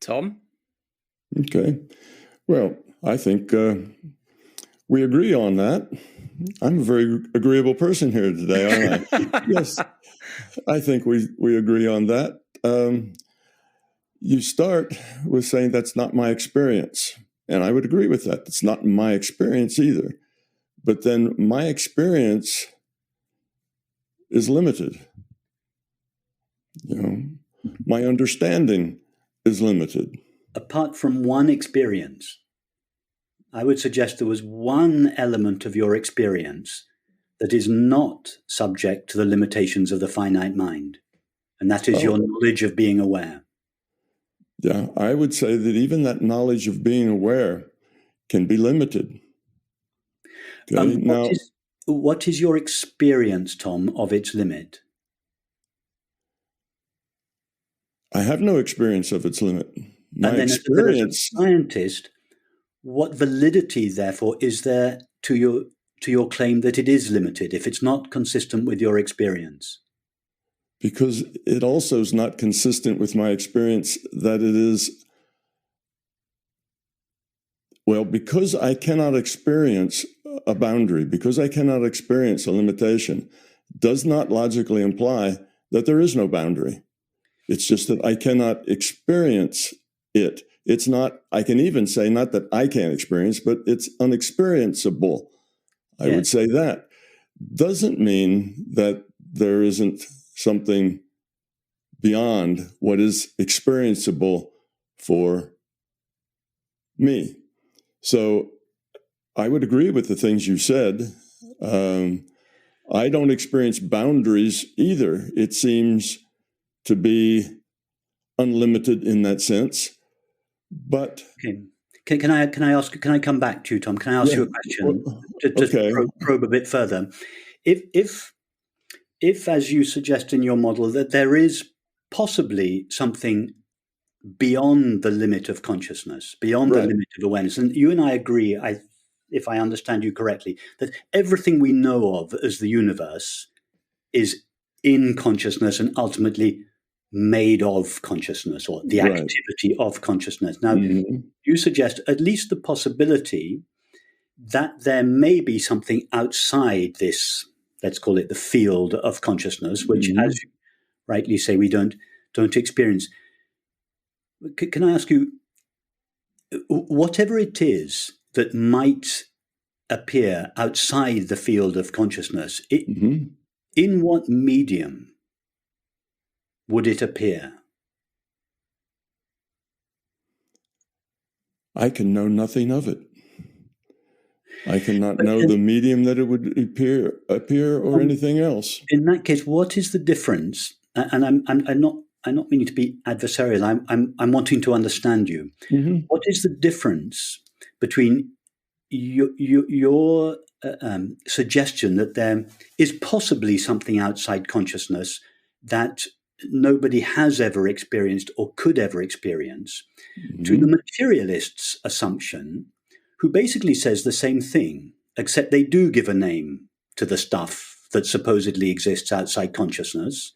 Tom? Okay. Well, I think we agree on that. I'm a very agreeable person here today, aren't I? Yes, I think we agree on that. You start with saying that's not my experience, and I would agree with that. It's not my experience either. But then my experience is limited. My understanding is limited. Apart from one experience, I would suggest there was one element of your experience that is not subject to the limitations of the finite mind, and that is your knowledge of being aware. Yeah, I would say that even that knowledge of being aware can be limited. Okay, what is your experience, Tom, of its limit? I have no experience of its limit. My experience, as a scientist, what validity, therefore, is there to your claim that it is limited if it's not consistent with your experience? Because it also is not consistent with my experience that it is. Well, because I cannot experience a boundary, because I cannot experience a limitation, does not logically imply that there is no boundary. It's just that I cannot experience it. It's not, I can even say not that I can't experience, but it's unexperienceable. I would say that. Doesn't mean that there isn't something beyond what is experienceable for me. So I would agree with the things you said. I don't experience boundaries either. It seems to be unlimited in that sense. But can I come back to you, Tom? Can I ask you a question? Just probe a bit further. If as you suggest in your model that there is possibly something beyond the limit of consciousness, beyond the limit of awareness, and you and I agree, if I understand you correctly, that everything we know of as the universe is in consciousness and ultimately made of consciousness, or the activity of consciousness. Now, you suggest at least the possibility that there may be something outside this, let's call it the field of consciousness, which, as you rightly say, we don't experience. Can I ask you, whatever it is that might appear outside the field of consciousness, in what medium would it appear? I can know nothing of it. I cannot know the medium that it would appear or anything else. In that case, what is the difference? And I'm not meaning to be adversarial. I'm wanting to understand you. What is the difference between your suggestion that there is possibly something outside consciousness that nobody has ever experienced or could ever experience, to the materialist's assumption, who basically says the same thing, except they do give a name to the stuff that supposedly exists outside consciousness,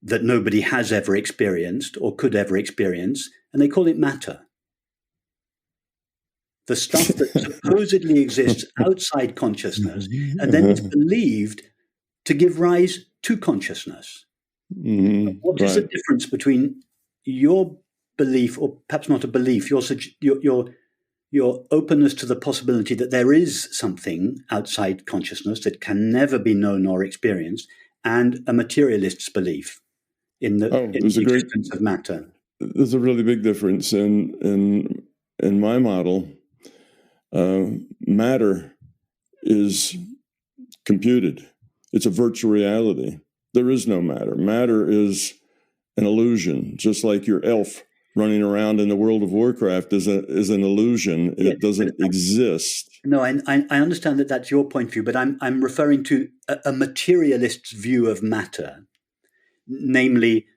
that nobody has ever experienced or could ever experience, and they call it matter. The stuff that supposedly exists outside consciousness, and then it's believed to give rise to consciousness. What is the difference between your belief, or perhaps not a belief, your openness to the possibility that there is something outside consciousness that can never be known or experienced, and a materialist's belief in the existence of matter? There's a really big difference in my model. Matter is computed. It's a virtual reality. There is no matter. Matter is an illusion, just like your elf running around in the World of Warcraft is an illusion. It doesn't exist. No, I understand that that's your point of view, but I'm referring to a materialist's view of matter, namely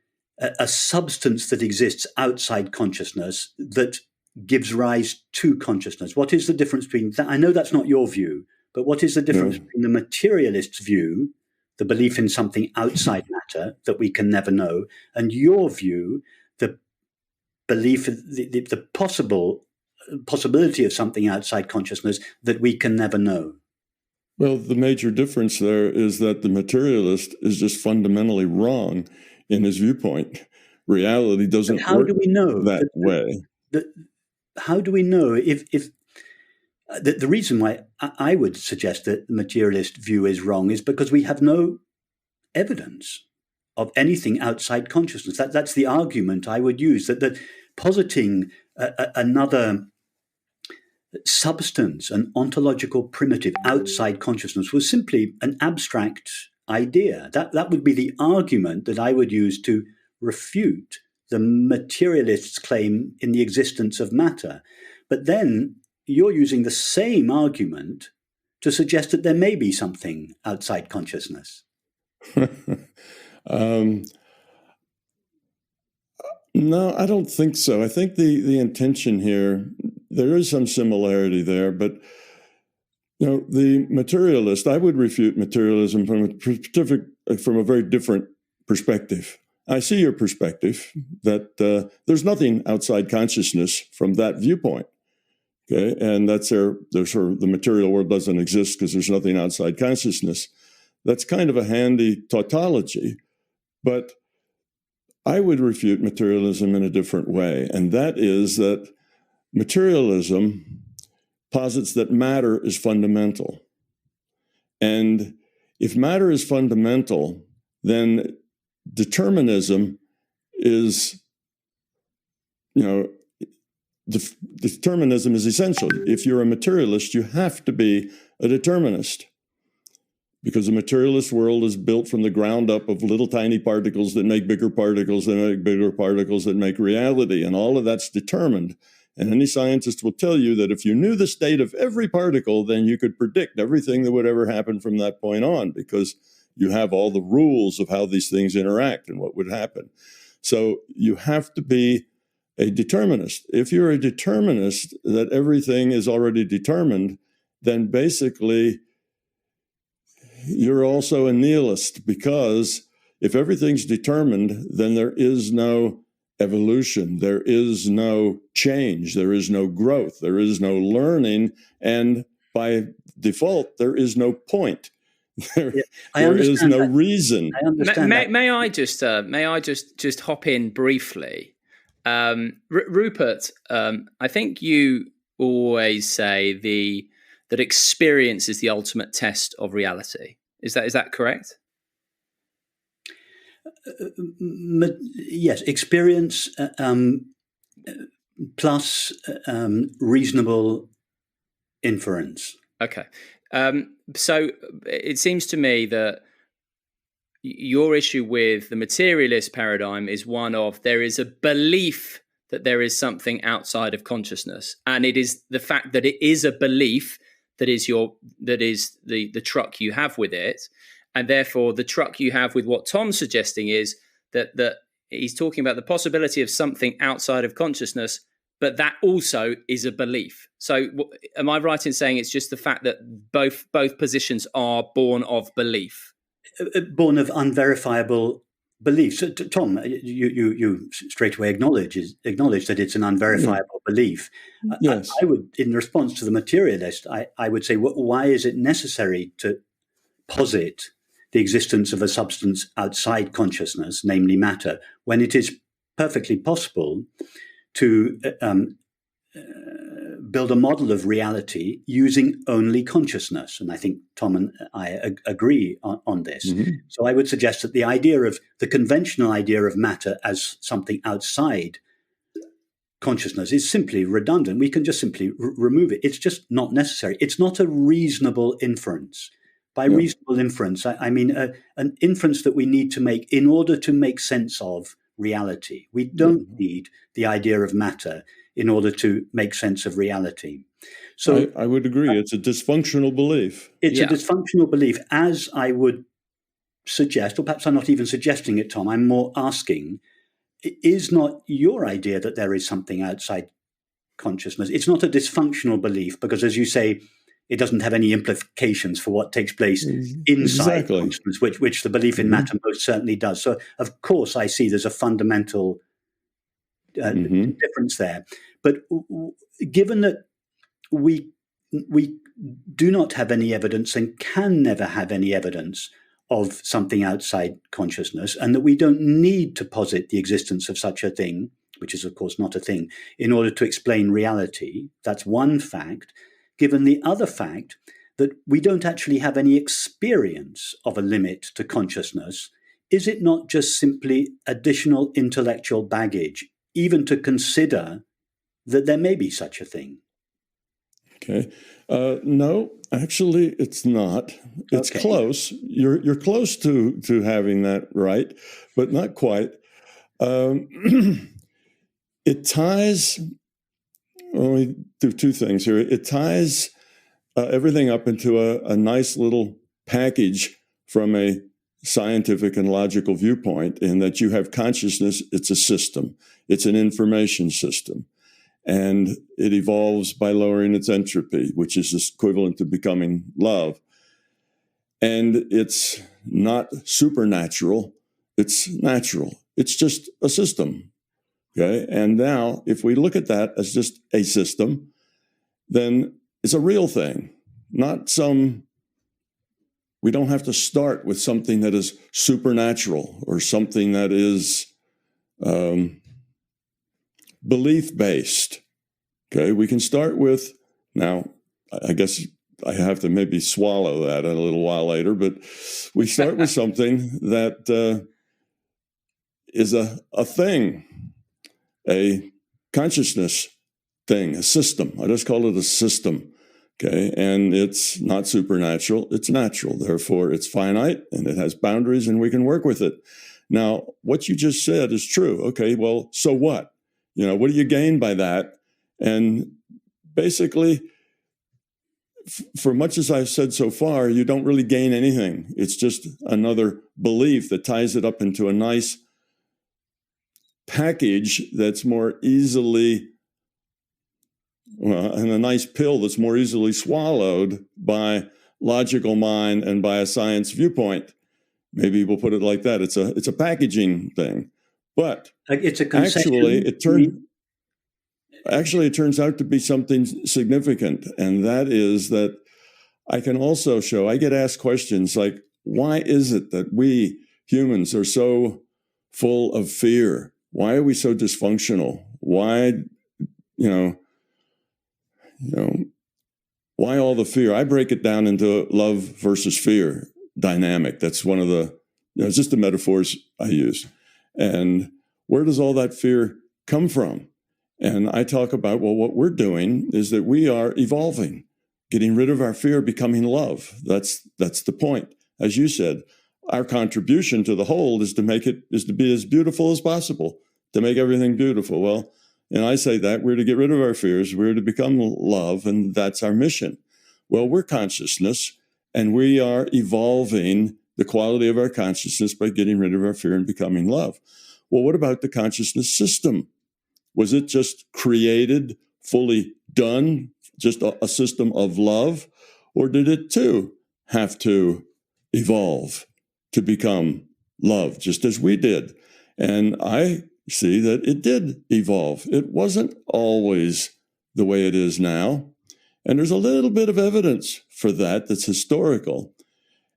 a substance that exists outside consciousness that gives rise to consciousness. What is the difference between that? I know that's not your view, but what is the difference between the materialist's view, the belief in something outside matter that we can never know, and your view, belief, the possibility of something outside consciousness that we can never know. Well, the major difference there is that the materialist is just fundamentally wrong in his viewpoint. Reality doesn't how work do we know that way. How do we know if the reason why I would suggest that the materialist view is wrong is because we have no evidence of anything outside consciousness. That's the argument I would use, that positing another substance, an ontological primitive outside consciousness, was simply an abstract idea. That would be the argument that I would use to refute the materialist's claim in the existence of matter. But then you're using the same argument to suggest that there may be something outside consciousness. No, I don't think so. I think the intention here, there is some similarity there, but the materialist, I would refute materialism from a very different perspective. I see your perspective that there's nothing outside consciousness from that viewpoint. Okay, and that's there's sort of the material world doesn't exist because there's nothing outside consciousness. That's kind of a handy tautology, but I would refute materialism in a different way, and that is that materialism posits that matter is fundamental. And if matter is fundamental, then determinism is, determinism is essential. If you're a materialist, you have to be a determinist, because the materialist world is built from the ground up of little tiny particles that make bigger particles that make bigger particles that make reality, and all of that's determined. And any scientist will tell you that if you knew the state of every particle, then you could predict everything that would ever happen from that point on, because you have all the rules of how these things interact and what would happen. So you have to be a determinist. If you're a determinist, that everything is already determined, then basically you're also a nihilist, because if everything's determined, then there is no evolution, there is no change, there is no growth, there is no learning, and by default, there is no point. There is no reason. I understand may I just hop in briefly? Rupert, I think you always say that experience is the ultimate test of reality. Is that correct? Yes, experience plus reasonable inference. Okay. So it seems to me that your issue with the materialist paradigm is one of there is a belief that there is something outside of consciousness, and it is the fact that it is a belief that is the truck you have with it, and therefore the truck you have with what Tom's suggesting is that he's talking about the possibility of something outside of consciousness, but that also is a belief. So am I right in saying it's just the fact that both positions are born of belief? Born of unverifiable beliefs. So, Tom, you straight away acknowledge that it's an unverifiable belief. Yes. I would, in response to the materialist, I would say, why is it necessary to posit the existence of a substance outside consciousness, namely matter, when it is perfectly possible to build a model of reality using only consciousness? And I think Tom and I agree on this. Mm-hmm. So I would suggest that the conventional idea of matter as something outside consciousness is simply redundant. We can just simply remove it. It's just not necessary. It's not a reasonable inference. By reasonable inference, I mean an inference that we need to make in order to make sense of reality. We don't need the idea of matter in order to make sense of reality. So I would agree. It's a dysfunctional belief. It's a dysfunctional belief, as I would suggest, or perhaps I'm not even suggesting it, Tom. I'm more asking, is not your idea that there is something outside consciousness? It's not a dysfunctional belief because, as you say, it doesn't have any implications for what takes place inside consciousness, which the belief in matter most certainly does. So, of course, I see there's a fundamental difference there. But given that we do not have any evidence and can never have any evidence of something outside consciousness, and that we don't need to posit the existence of such a thing, which is of course not a thing, in order to explain reality. That's one fact. Given the other fact that we don't actually have any experience of a limit to consciousness, is it not just simply additional intellectual baggage, even to consider that there may be such a thing? Okay. No, actually, it's not. It's close. You're close to having that right, but not quite. It ties. Let me do two things here. It ties everything up into a nice little package from a scientific and logical viewpoint, in that you have consciousness. It's a system. It's an information system. And it evolves by lowering its entropy, which is equivalent to becoming love. And it's not supernatural. It's natural. It's just a system. Okay. And now, if we look at that as just a system, then it's a real thing, not some. We don't have to start with something that is supernatural or something that is belief-based. Okay, we can start with, now, I guess I have to maybe swallow that a little while later, but we start with something that is a thing, a consciousness thing, a system. I just call it a system. Okay, and it's not supernatural, it's natural. Therefore, it's finite and it has boundaries and we can work with it. Now, what you just said is true. Okay, well, so what? What do you gain by that? And basically, for much as I've said so far, you don't really gain anything. It's just another belief that ties it up into a nice package that's more easily, and a nice pill that's more easily swallowed by logical mind and by a science viewpoint. Maybe we'll put it like that. It's a packaging thing. But it's a concession. Actually, it turns out to be something significant, and that is that I can also show, I get asked questions like, why is it that we humans are so full of fear? Why are we so dysfunctional? Why, why all the fear? I break it down into love versus fear dynamic. That's one of the, it's just the metaphors I use. And where does all that fear come from? And I talk about, well, what we're doing is that we are evolving, getting rid of our fear, becoming love. That's the point. As you said, our contribution to the whole is to be as beautiful as possible, to make everything beautiful. Well, and I say that we're to get rid of our fears, we're to become love, and that's our mission. Well, we're consciousness, and we are evolving the quality of our consciousness by getting rid of our fear and becoming love. Well, what about the consciousness system? Was it just created, fully done, just a system of love? Or did it too have to evolve to become love, just as we did? And I see that it did evolve. It wasn't always the way it is now. And there's a little bit of evidence for that that's historical.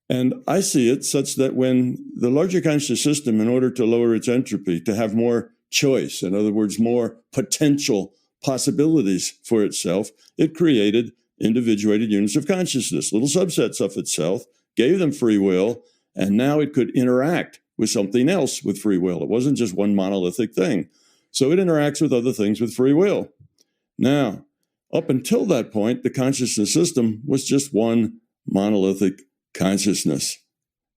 And I see it such that when the larger conscious system, in order to lower its entropy, to have more choice, in other words, more potential possibilities for itself, it created individuated units of consciousness, little subsets of itself, gave them free will, and now it could interact with something else with free will. It wasn't just one monolithic thing. So it interacts with other things with free will. Now, up until that point, the consciousness system was just one monolithic consciousness.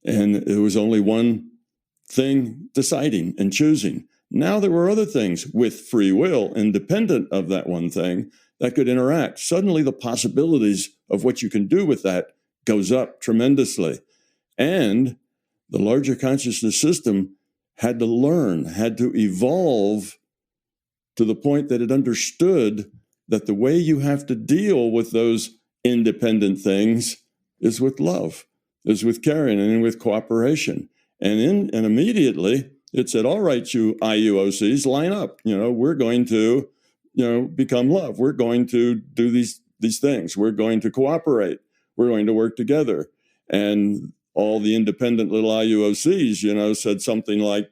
And it was only one thing deciding and choosing. Now there were other things with free will, independent of that one thing, that could interact. Suddenly the possibilities of what you can do with that goes up tremendously. And the larger consciousness system had to learn, had to evolve to the point that it understood that the way you have to deal with those independent things is with love, is with caring and with cooperation. And immediately It said, all right, you IUOCs, line up. We're going to, become love. We're going to do these things. We're going to cooperate. We're going to work together. And all the independent little IUOCs, said something like,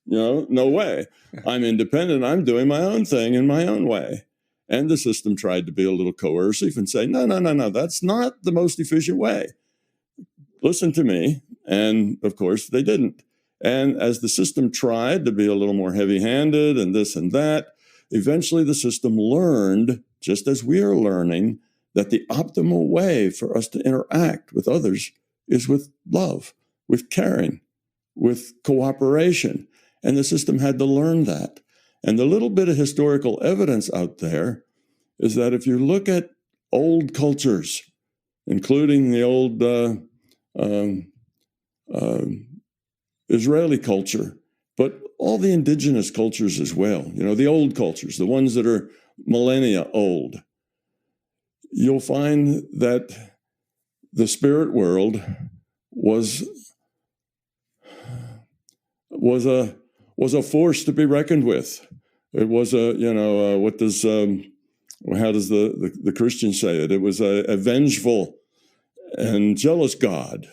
no way. I'm independent. I'm doing my own thing in my own way. And the system tried to be a little coercive and say, no, that's not the most efficient way. Listen to me. And of course, they didn't. And as the system tried to be a little more heavy-handed and this and that, eventually the system learned, just as we are learning, that the optimal way for us to interact with others is with love, with caring, with cooperation. And the system had to learn that. And the little bit of historical evidence out there is that if you look at old cultures, including the old Israeli culture, but all the indigenous cultures as well, the old cultures, the ones that are millennia old, you'll find that the spirit world was a force to be reckoned with. It was how does the Christian say it? It was a vengeful and jealous God.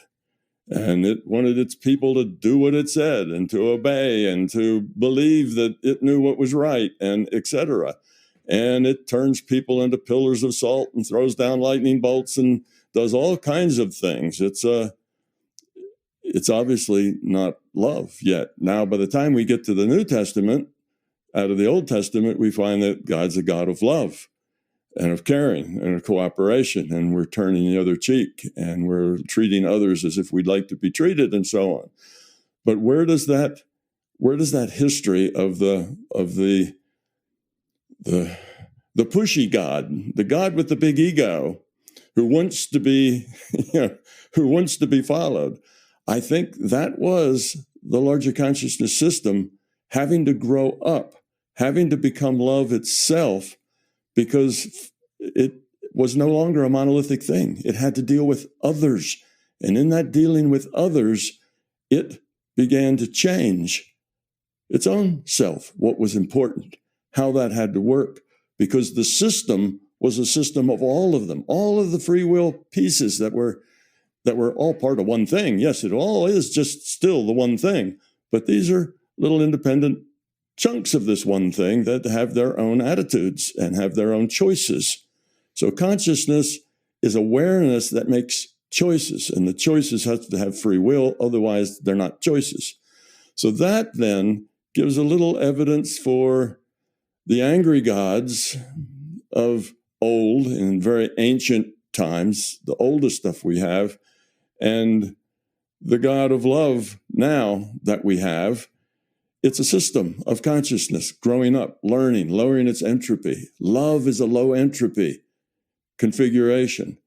And it wanted its people to do what it said and to obey and to believe that it knew what was right, and etc. And it turns people into pillars of salt and throws down lightning bolts and does all kinds of things. It's obviously not love yet. Now, by the time we get to the New Testament, out of the Old Testament, we find that God's a God of love and of caring and of cooperation, and we're turning the other cheek and we're treating others as if we'd like to be treated and so on. But where does that history of the pushy God, the God with the big ego, who wants to be followed? I think that was the larger consciousness system having to grow up, having to become love itself, because it was no longer a monolithic thing. It had to deal with others. And in that dealing with others, it began to change its own self, what was important, how that had to work, because the system was a system of all of them, all of the free will pieces that were all part of one thing. Yes, it all is just still the one thing, but these are little independent chunks of this one thing that have their own attitudes and have their own choices. So consciousness is awareness that makes choices, and the choices have to have free will, otherwise they're not choices. So that then gives a little evidence for the angry gods of old and very ancient times, the oldest stuff we have, and the God of love now that we have. It's a system of consciousness growing up, learning, lowering its entropy. Love is a low entropy configuration.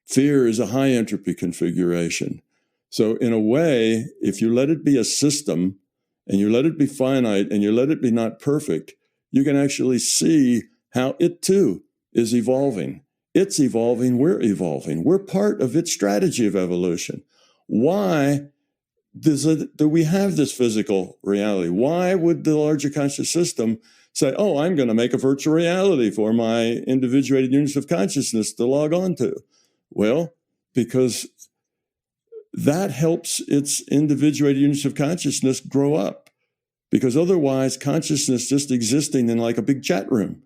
Fear is a high entropy configuration. So in a way, if you let it be a system and you let it be finite and you let it be not perfect, you can actually see how it too is evolving. It's evolving, we're evolving. We're part of its strategy of evolution. Why do we have this physical reality? Why would the larger conscious system say, oh, I'm going to make a virtual reality for my individuated units of consciousness to log on to? Well, because that helps its individuated units of consciousness grow up. Because otherwise, consciousness just existing in like a big chat room,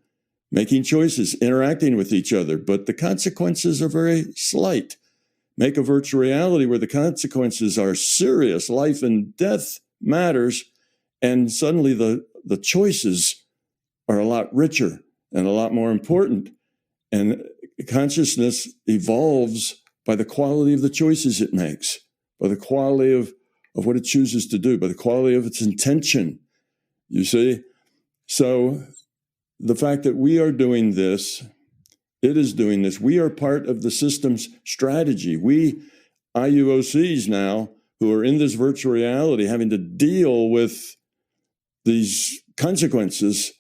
making choices, interacting with each other, but the consequences are very slight. Make a virtual reality where the consequences are serious, life and death matters, and suddenly the choices are a lot richer and a lot more important. And consciousness evolves by the quality of the choices it makes, by the quality of what it chooses to do, by the quality of its intention, you see? So the fact that we are doing this, it is doing this. We are part of the system's strategy. We IUOCs now, who are in this virtual reality, having to deal with these consequences,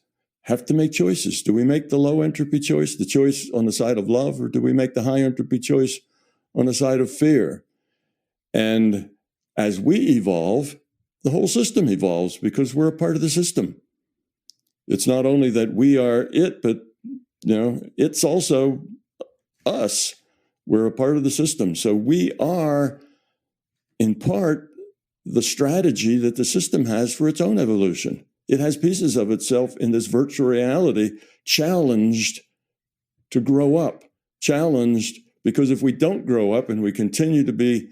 have to make choices. Do we make the low entropy choice, the choice on the side of love, or do we make the high entropy choice on the side of fear? And as we evolve, the whole system evolves because we're a part of the system. It's not only that we are it, but it's also us. We're a part of the system. So we are, in part, the strategy that the system has for its own evolution. It has pieces of itself in this virtual reality challenged to grow up, challenged because if we don't grow up and we continue to be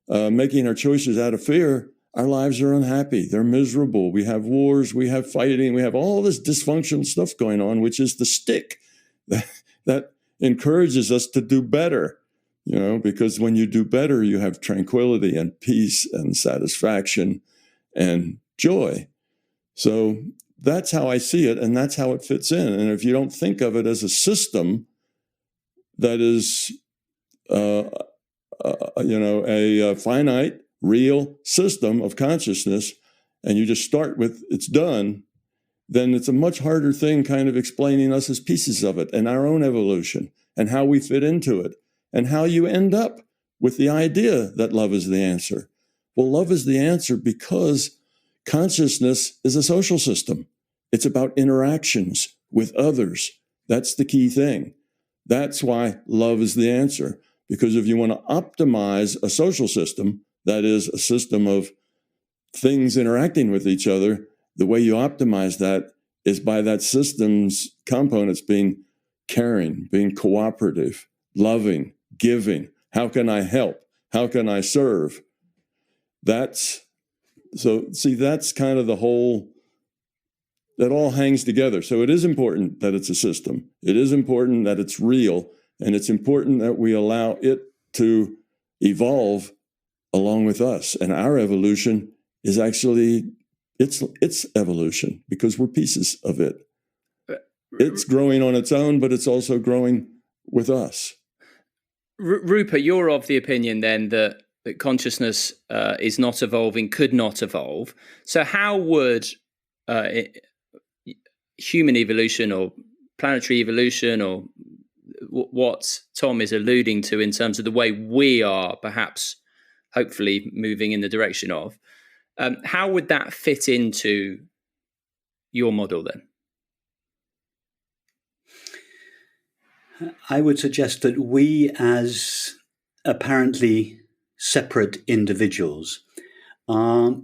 making our choices out of fear, our lives are unhappy. They're miserable. We have wars. We have fighting. We have all this dysfunctional stuff going on, which is the stick that encourages us to do better. Because when you do better, you have tranquility and peace and satisfaction and joy. So that's how I see it, and that's how it fits in. And if you don't think of it as a system that is, a finite, real system of consciousness, and you just start with it's done, then it's a much harder thing kind of explaining us as pieces of it and our own evolution and how we fit into it and how you end up with the idea that love is the answer. Well, love is the answer because consciousness is a social system. It's about interactions with others. That's the key thing. That's why love is the answer. Because if you want to optimize a social system, that is a system of things interacting with each other, the way you optimize that is by that system's components being caring, being cooperative, loving, giving. How can I help? How can I serve? That's kind of the whole, that all hangs together. So it is important that it's a system. It is important that it's real. And it's important that we allow it to evolve along with us. And our evolution is actually its evolution because we're pieces of it. It's growing on its own, but it's also growing with us. Rupert, you're of the opinion then that consciousness is not evolving, could not evolve. So how would human evolution or planetary evolution or what Tom is alluding to in terms of the way we are perhaps hopefully moving in the direction of, how would that fit into your model then? I would suggest that we as apparently separate individuals are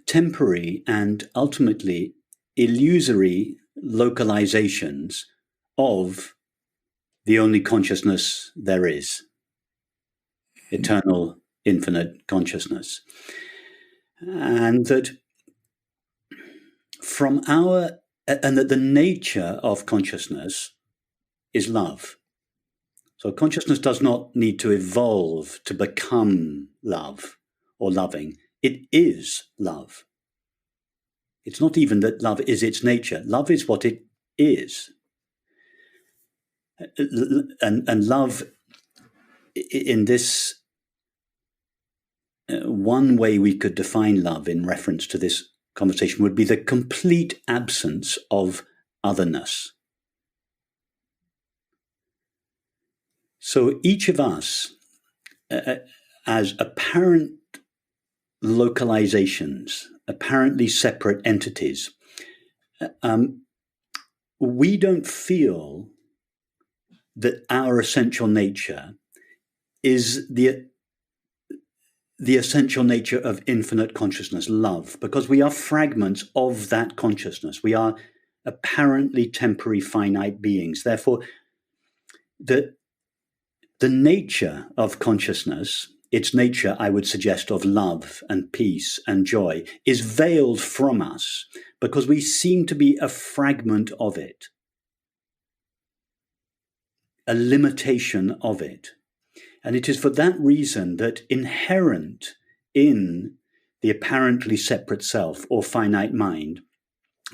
temporary and ultimately illusory localizations of the only consciousness there is, eternal, infinite consciousness. And that that the nature of consciousness is love. So consciousness does not need to evolve to become love or loving. It is love. It's not even that love is its nature. Love is what it is. And love, in this, one way we could define love in reference to this conversation would be the complete absence of otherness. So each of us, as apparent localizations, apparently separate entities, we don't feel that our essential nature is the essential nature of infinite consciousness, love, because we are fragments of that consciousness. We are apparently temporary, finite beings. Therefore, the nature of consciousness, its nature, I would suggest, of love and peace and joy, is veiled from us because we seem to be a fragment of it, a limitation of it. And it is for that reason that inherent in the apparently separate self or finite mind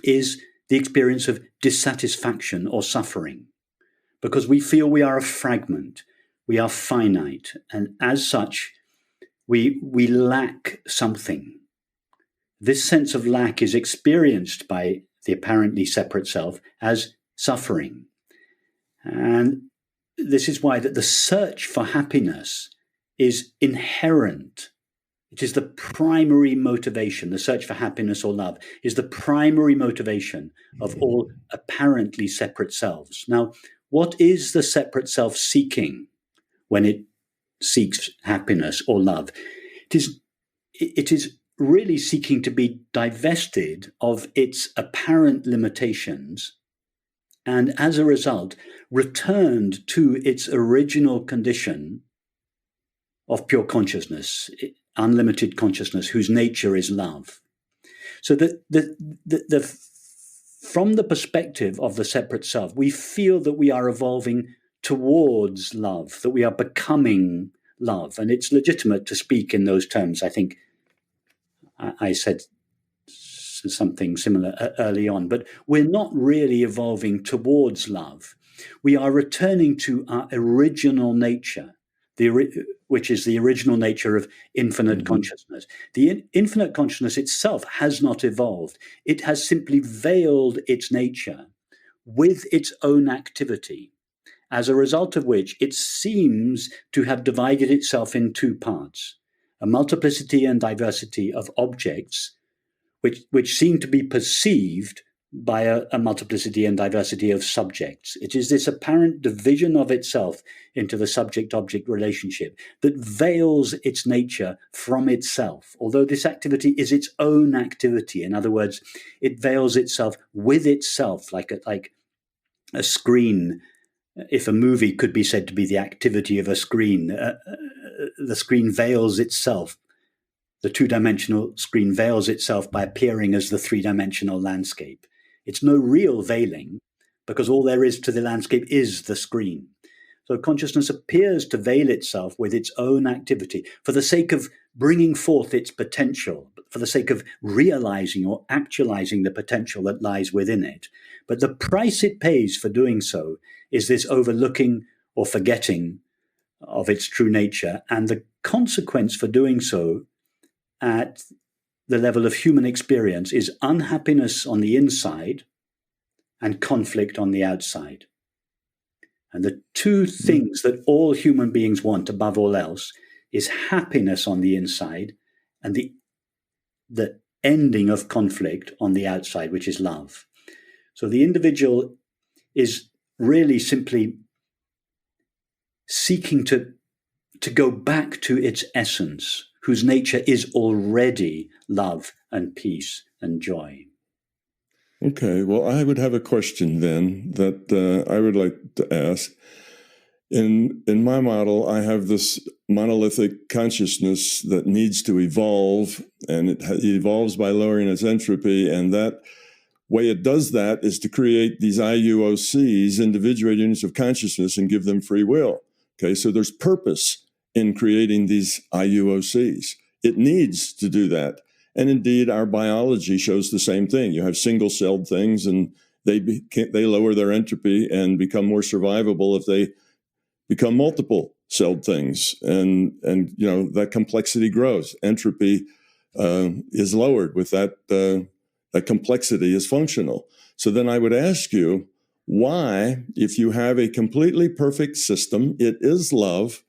is the experience of dissatisfaction or suffering, because we feel we are a fragment, we are finite, and as such, we lack something. This sense of lack is experienced by the apparently separate self as suffering. And this is why that the search for happiness is inherent It is the primary motivation. The search for happiness or love is the primary motivation of all apparently separate selves. Now, what is the separate self seeking when it seeks happiness or love? It is really seeking to be divested of its apparent limitations and, as a result, returned to its original condition of pure consciousness, unlimited consciousness, whose nature is love. So from the perspective of the separate self, we feel that we are evolving towards love, that we are becoming love. And it's legitimate to speak in those terms. I think I said something similar early on, but we're not really evolving towards love. We are returning to our original nature, which is the original nature of infinite consciousness. The infinite consciousness itself has not evolved. It has simply veiled its nature with its own activity, as a result of which it seems to have divided itself in two parts: a multiplicity and diversity of objects, which seem to be perceived by a multiplicity and diversity of subjects. It is this apparent division of itself into the subject-object relationship that veils its nature from itself, although this activity is its own activity. In other words, it veils itself with itself, like a screen. If a movie could be said to be the activity of a screen, the screen veils itself. The two-dimensional screen veils itself by appearing as the three-dimensional landscape. It's no real veiling, because all there is to the landscape is the screen. So consciousness appears to veil itself with its own activity for the sake of bringing forth its potential, for the sake of realizing or actualizing the potential that lies within it. But the price it pays for doing so is this overlooking or forgetting of its true nature, and the consequence for doing so at the level of human experience is unhappiness on the inside and conflict on the outside. And the two things that all human beings want above all else is happiness on the inside and the ending of conflict on the outside, which is love. So the individual is really simply seeking to go back to its essence, whose nature is already love and peace and joy. Okay, well, I would have a question then that I would like to ask. In my model, I have this monolithic consciousness that needs to evolve, and it evolves by lowering its entropy, and that way it does that is to create these IUOCs, individuated units of consciousness, and give them free will. Okay, so there's purpose in creating these IUOCs. It needs to do that. And indeed, our biology shows the same thing. You have single-celled things, and they lower their entropy and become more survivable if they become multiple-celled things. And you know, that complexity grows. Entropy is lowered with that. That complexity is functional. So then I would ask you, why, if you have a completely perfect system, it is love,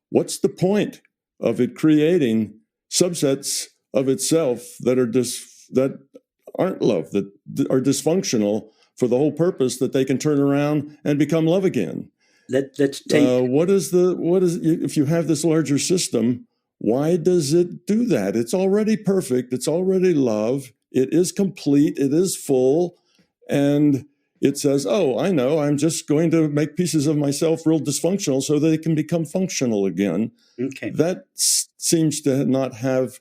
what's the point of it creating subsets of itself that aren't love, that are dysfunctional for the whole purpose that they can turn around and become love again? Let's take what is if you have this larger system, why does it do that? It's already perfect. It's already love. It is complete. It is full. And it says, oh, I know, I'm just going to make pieces of myself real dysfunctional so they can become functional again. Okay. That seems to not have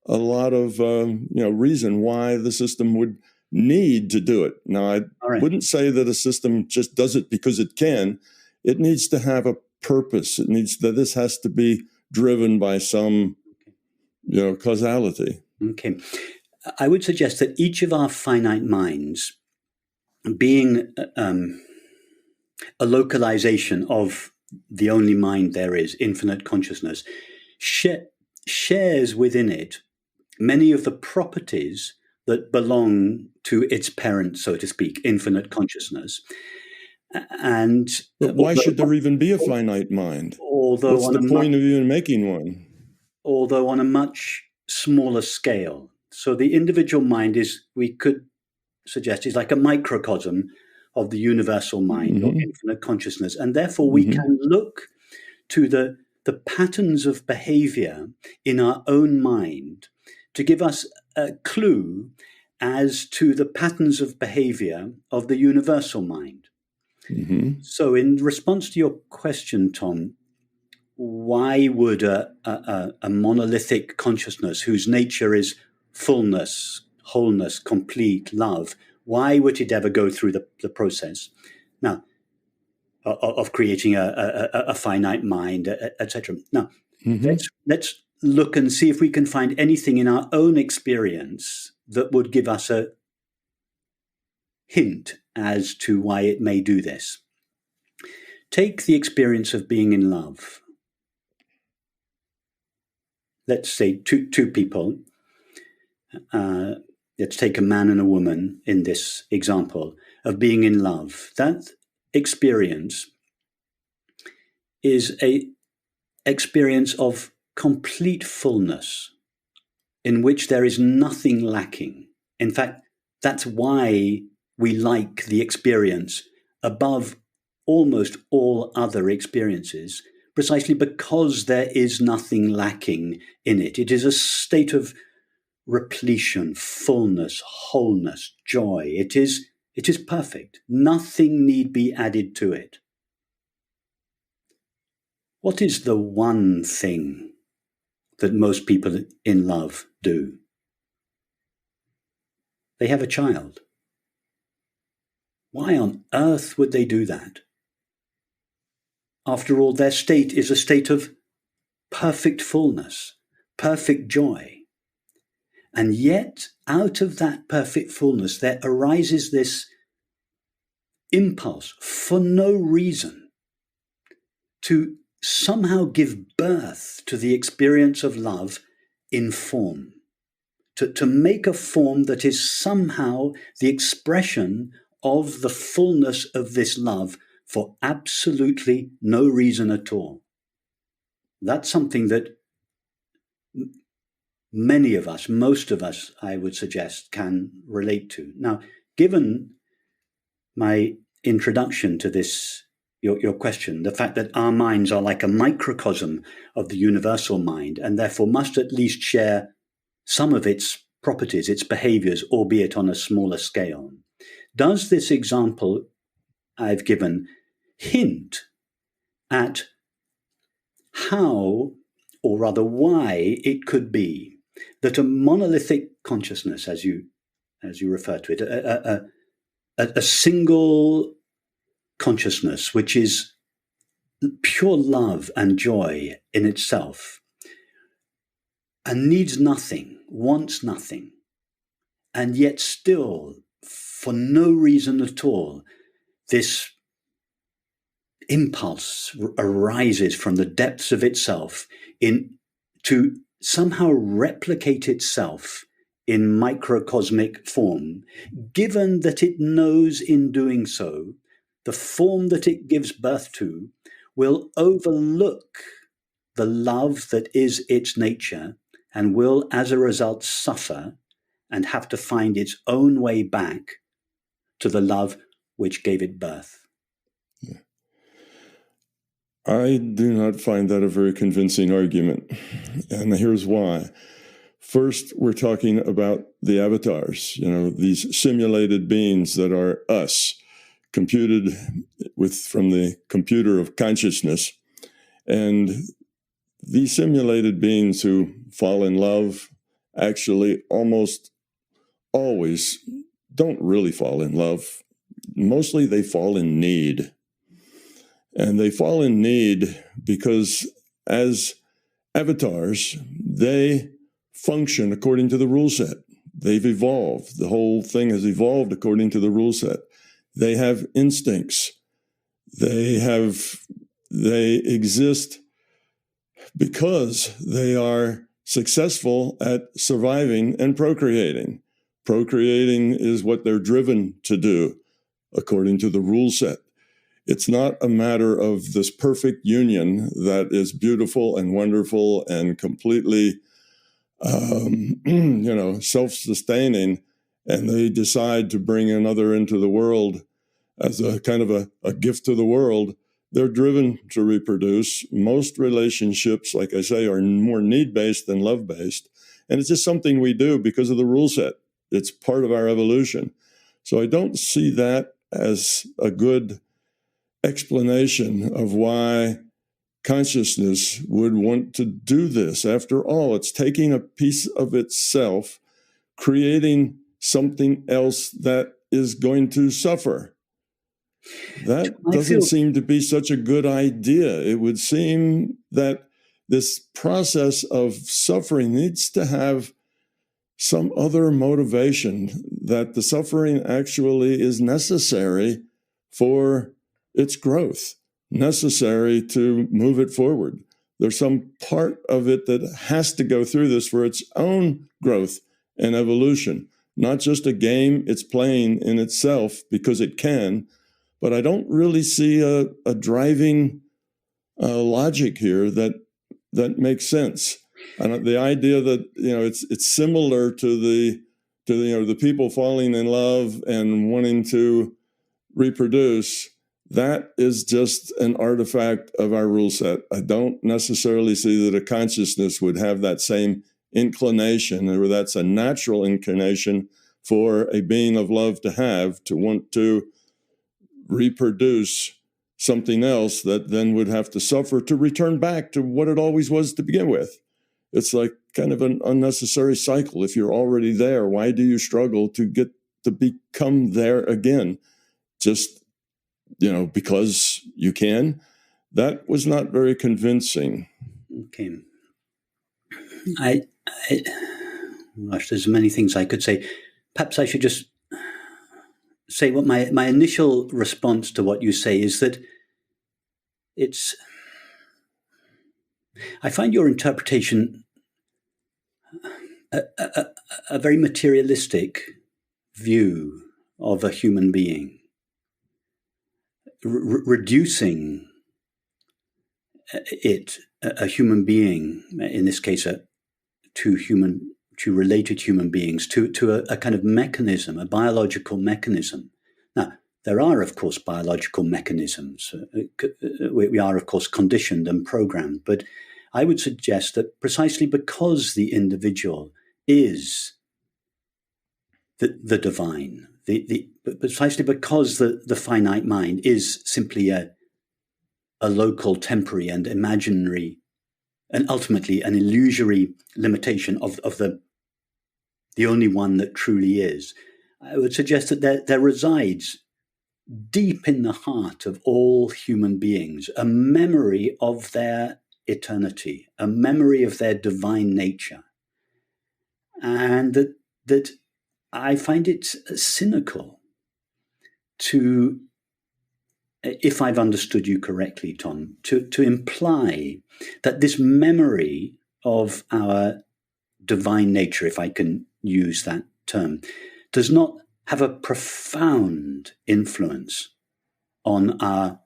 a lot of reason why the system would need to do it. Now, I wouldn't say that a system just does it because it can. It needs to have a purpose. This has to be driven by some causality. Okay. I would suggest that each of our finite minds, being a localization of the only mind there is, infinite consciousness, shares within it many of the properties that belong to its parent, so to speak, infinite consciousness. But why should there even be a finite mind? What's the point of even making one? although on a much smaller scale. So the individual mind is, we could suggest, is like a microcosm of the universal mind or infinite consciousness. And therefore we can look to the patterns of behavior in our own mind to give us a clue as to the patterns of behavior of the universal mind. So in response to your question, Tom, why would a monolithic consciousness whose nature is fullness, wholeness, complete love, why would it ever go through the process now of creating a finite mind, etc.? Now, let's look and see if we can find anything in our own experience that would give us a hint as to why it may do this. Take the experience of being in love. Let's say two people. Let's take a man and a woman in this example of being in love. That experience is an experience of complete fullness in which there is nothing lacking. In fact, that's why we like the experience above almost all other experiences, precisely because there is nothing lacking in it. It is a state of repletion, fullness, wholeness, joy. It is perfect. Nothing need be added to it. What is the one thing that most people in love do? They have a child. Why on earth would they do that? After all, their state is a state of perfect fullness, perfect joy. And yet, out of that perfect fullness, there arises this impulse, for no reason, to somehow give birth to the experience of love in form, to make a form that is somehow the expression of the fullness of this love for absolutely no reason at all. That's something that many of us, most of us, I would suggest, can relate to. Now, given my introduction to this, your question, the fact that our minds are like a microcosm of the universal mind and therefore must at least share some of its properties, its behaviors, albeit on a smaller scale, does this example I've given hint at how, or rather why, it could be that a monolithic consciousness, as you refer to it, a single consciousness which is pure love and joy in itself and needs nothing, wants nothing, and yet still, for no reason at all, this impulse arises from the depths of itself to somehow replicate itself in microcosmic form, given that it knows in doing so, the form that it gives birth to will overlook the love that is its nature and will, as a result, suffer and have to find its own way back to the love which gave it birth. Yeah. I do not find that a very convincing argument, and here's why. First, we're talking about the avatars, these simulated beings that are us, computed from the computer of consciousness. And these simulated beings who fall in love actually almost always don't really fall in love. Mostly they fall in need. And they fall in need because as avatars, they function according to the rule set. They've evolved. The whole thing has evolved according to the rule set. They have instincts. They exist because they are successful at surviving and procreating. Procreating is what they're driven to do according to the rule set. It's not a matter of this perfect union that is beautiful and wonderful and completely, self-sustaining, and they decide to bring another into the world as a kind of a gift to the world. They're driven to reproduce. Most relationships, like I say, are more need-based than love-based. And it's just something we do because of the rule set. It's part of our evolution. So I don't see that as a good explanation of why consciousness would want to do this. After all, it's taking a piece of itself, creating something else that is going to suffer. That doesn't seem to be such a good idea. It would seem that this process of suffering needs to have some other motivation, that the suffering actually is necessary for its growth, necessary to move it forward. There's some part of it that has to go through this for its own growth and evolution, not just a game it's playing in itself because it can. But I don't really see a driving logic here that makes sense. And the idea that it's similar to the people falling in love and wanting to reproduce, that is just an artifact of our rule set. I don't necessarily see that a consciousness would have that same inclination, or that's a natural inclination for a being of love to have, to want to reproduce something else that then would have to suffer to return back to what it always was to begin with. It's like kind of an unnecessary cycle. If you're already there, why do you struggle to get to become there again? Just, because you can? That was not very convincing. Okay. Gosh, there's many things I could say. Perhaps I should just say what my initial response to what you say is that I find your interpretation a very materialistic view of a human being, reducing a human being, in this case, two related human beings, to a kind of mechanism, a biological mechanism. Now, there are, of course, biological mechanisms. We are, of course, conditioned and programmed. But I would suggest that precisely because the individual is the divine, precisely because the finite mind is simply a local, temporary, and imaginary, and ultimately an illusory limitation of the only one that truly is, I would suggest that there resides deep in the heart of all human beings a memory of their eternity, a memory of their divine nature. And that I find it cynical to, if I've understood you correctly, Tom, to imply that this memory of our divine nature, if I can use that term, does not have a profound influence on our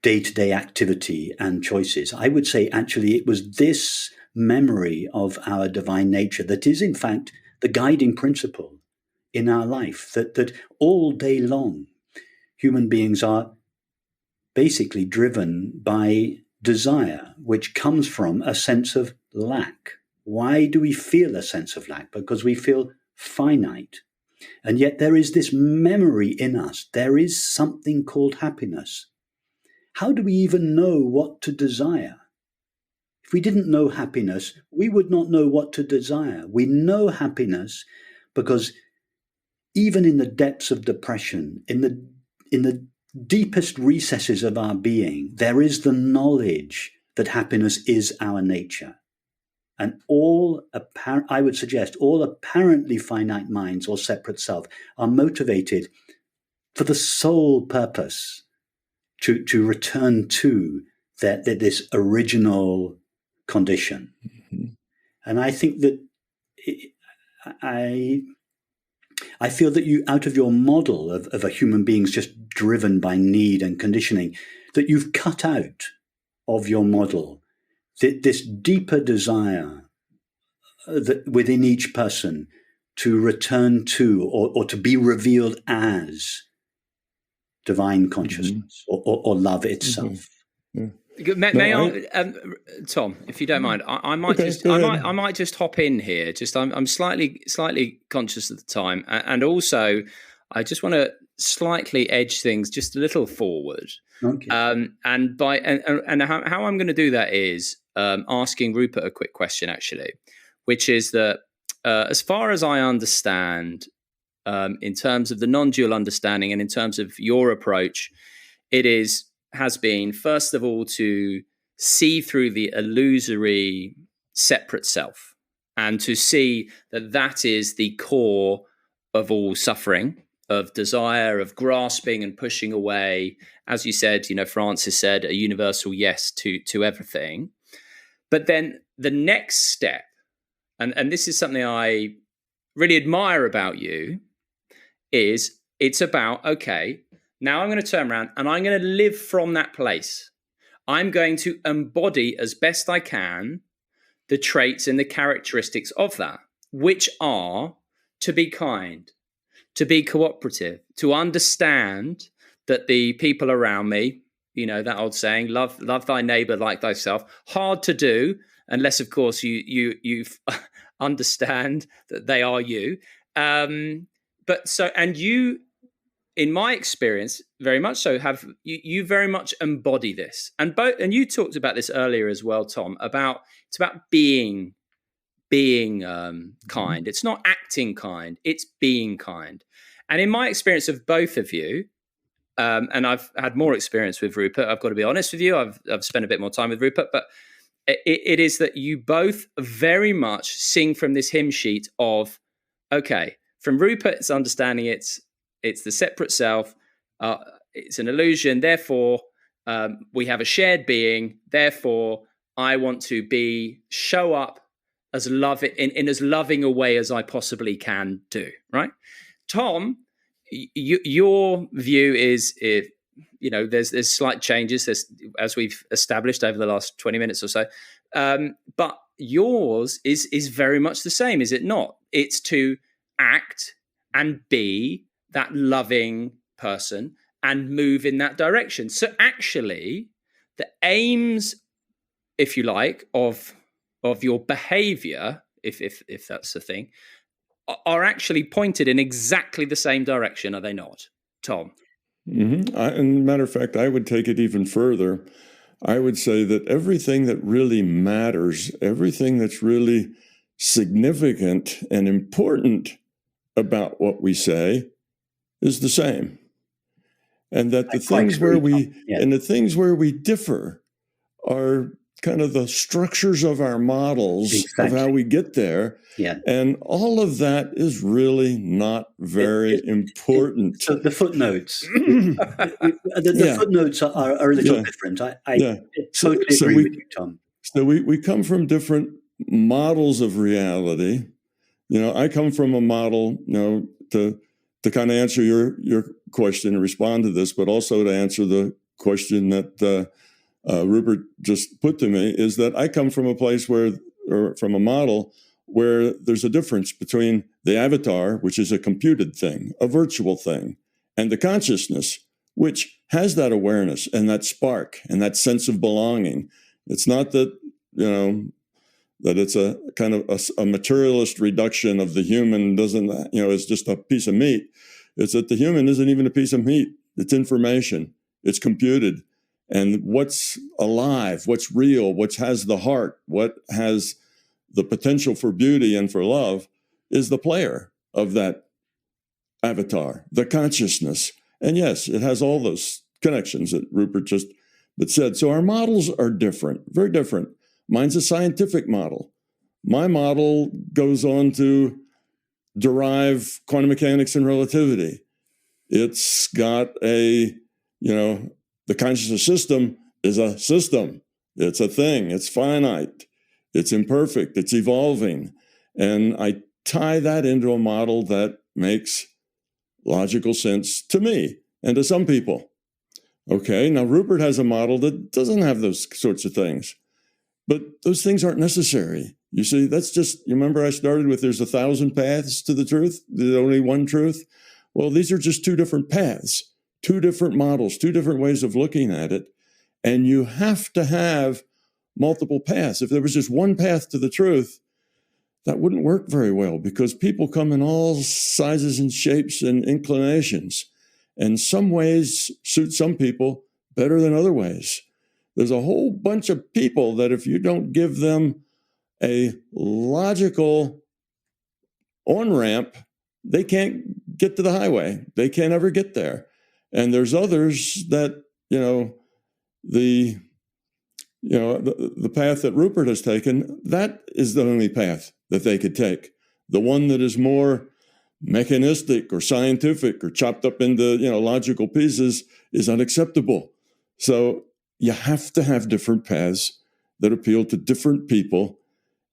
day-to-day activity and choices. I would say actually it was this memory of our divine nature that is in fact the guiding principle in our life, that all day long human beings are basically driven by desire, which comes from a sense of lack. Why do we feel a sense of lack? Because we feel finite. And yet there is this memory in us. There is something called happiness. How do we even know what to desire? If we didn't know happiness, we would not know what to desire. We know happiness because even in the depths of depression, in the deepest recesses of our being, there is the knowledge that happiness is our nature. And I would suggest all apparently finite minds or separate self are motivated for the sole purpose to return to this original condition. Mm-hmm. And I think that I feel that you, out of your model of a human being's just driven by need and conditioning, that you've cut out of your model this deeper desire that within each person to return to or to be revealed as divine consciousness or love itself. Yeah. May I, Tom, if you don't mind, I might I might just hop in here. Just I'm slightly conscious of the time, and also I just want to slightly edge things just a little forward. Okay. And how I'm going to do that is asking Rupert a quick question, actually, which is that as far as I understand, in terms of the non-dual understanding and in terms of your approach, it has been, first of all, to see through the illusory separate self and to see that that is the core of all suffering, of desire, of grasping and pushing away. As you said, Francis said, a universal yes to everything. But then the next step, and this is something I really admire about you, is it's about, okay, now I'm going to turn around and I'm going to live from that place. I'm going to embody as best I can the traits and the characteristics of that, which are to be kind, to be cooperative, to understand that the people around me, that old saying, love thy neighbor like thyself, hard to do unless, of course, you understand that they are you. And you, in my experience, very much so, you very much embody this. And you talked about this earlier as well, Tom, it's about being kind. It's not acting kind, it's being kind. And in my experience of both of you, and I've had more experience with Rupert, I've got to be honest with you, I've spent a bit more time with Rupert, but it is that you both very much sing from this hymn sheet of, okay, from Rupert's understanding, it's the separate self, it's an illusion, therefore we have a shared being, therefore I want to show up as in as loving a way as I possibly can do, right? Tom, your view is, there's slight changes, as we've established over the last 20 minutes or so, but yours is very much the same, is it not? It's to act and be that loving person and move in that direction. So actually, the aims, if you like, of your behavior, if that's the thing, are actually pointed in exactly the same direction, are they not, Tom? Mm-hmm. And matter of fact, I would take it even further. I would say that everything that really matters, everything that's really significant and important about what we say is the same. And that the things where we differ are kind of the structures of our models of how we get there. Yeah. And all of that is really not very important. So the footnotes, the footnotes are a little different. I totally agree with you, Tom. So we come from different models of reality. I come from a model, to kind of answer your question and respond to this, but also to answer the question that Rupert just put to me, is that I come from a place from a model where there's a difference between the avatar, which is a computed thing, a virtual thing, and the consciousness, which has that awareness and that spark and that sense of belonging. It's not that, that it's a kind of a materialist reduction of the human is just a piece of meat. It's that the human isn't even a piece of meat. It's information. It's computed. And what's alive, what's real, what has the heart, what has the potential for beauty and for love is the player of that avatar, the consciousness. And yes, it has all those connections that Rupert just said. So our models are different, very different. Mine's a scientific model. My model goes on to derive quantum mechanics and relativity. It's got the consciousness system is a system. It's a thing. It's finite. It's imperfect. It's evolving. And I tie that into a model that makes logical sense to me and to some people. Okay, now Rupert has a model that doesn't have those sorts of things, but those things aren't necessary. You see, that's just, you remember I started with there's 1,000 paths to the truth, there's only one truth. Well, these are just two different paths, two different models, two different ways of looking at it. And you have to have multiple paths. If there was just one path to the truth, that wouldn't work very well because people come in all sizes and shapes and inclinations. And some ways suit some people better than other ways. There's a whole bunch of people that if you don't give them a logical on-ramp, they can't get to the highway. They can't ever get there. And there's others that, the path that Rupert has taken, that is the only path that they could take. The one that is more mechanistic or scientific or chopped up into, logical pieces is unacceptable. So you have to have different paths that appeal to different people.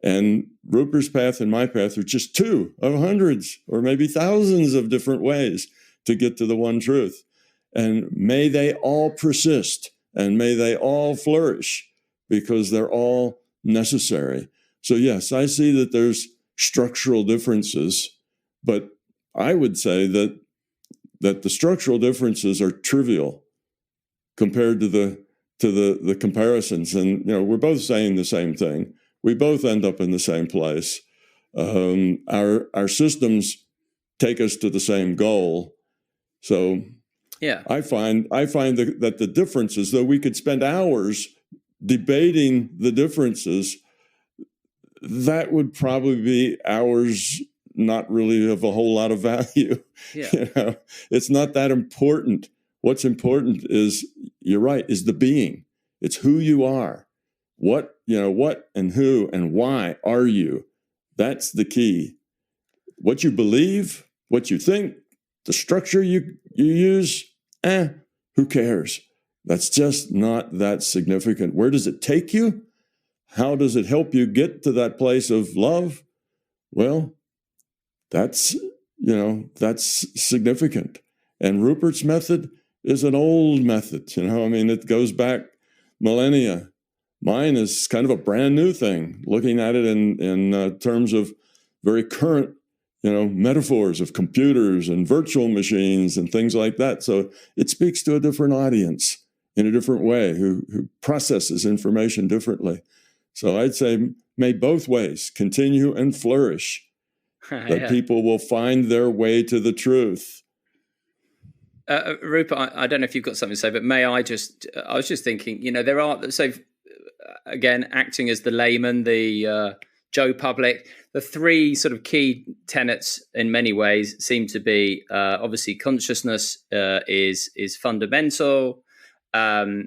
And Rupert's path and my path are just two of hundreds or maybe thousands of different ways to get to the one truth. And may they all persist and may they all flourish because they're all necessary. So yes, I see that there's structural differences, but I would say that the structural differences are trivial compared to the comparisons. And we're both saying the same thing. We both end up in the same place. Our systems take us to the same goal. So yeah, I find that the differences, though we could spend hours debating the differences, that would probably be hours not really of a whole lot of value. Yeah. It's not that important. What's important is, you're right, is the being. It's who you are. What and who and why are you? That's the key. What you believe, what you think, the structure you use, who cares? That's just not that significant. Where does it take you? How does it help you get to that place of love? Well, that's significant. And Rupert's method is an old method. It goes back millennia. Mine is kind of a brand new thing, looking at it in terms of very current, metaphors of computers and virtual machines and things like that. So it speaks to a different audience in a different way, who processes information differently. So I'd say may both ways continue and flourish, that people will find their way to the truth. Rupert, I don't know if you've got something to say, but I was just thinking, there are, so again, acting as the layman, the Joe Public, the three sort of key tenets in many ways seem to be, obviously consciousness is fundamental, that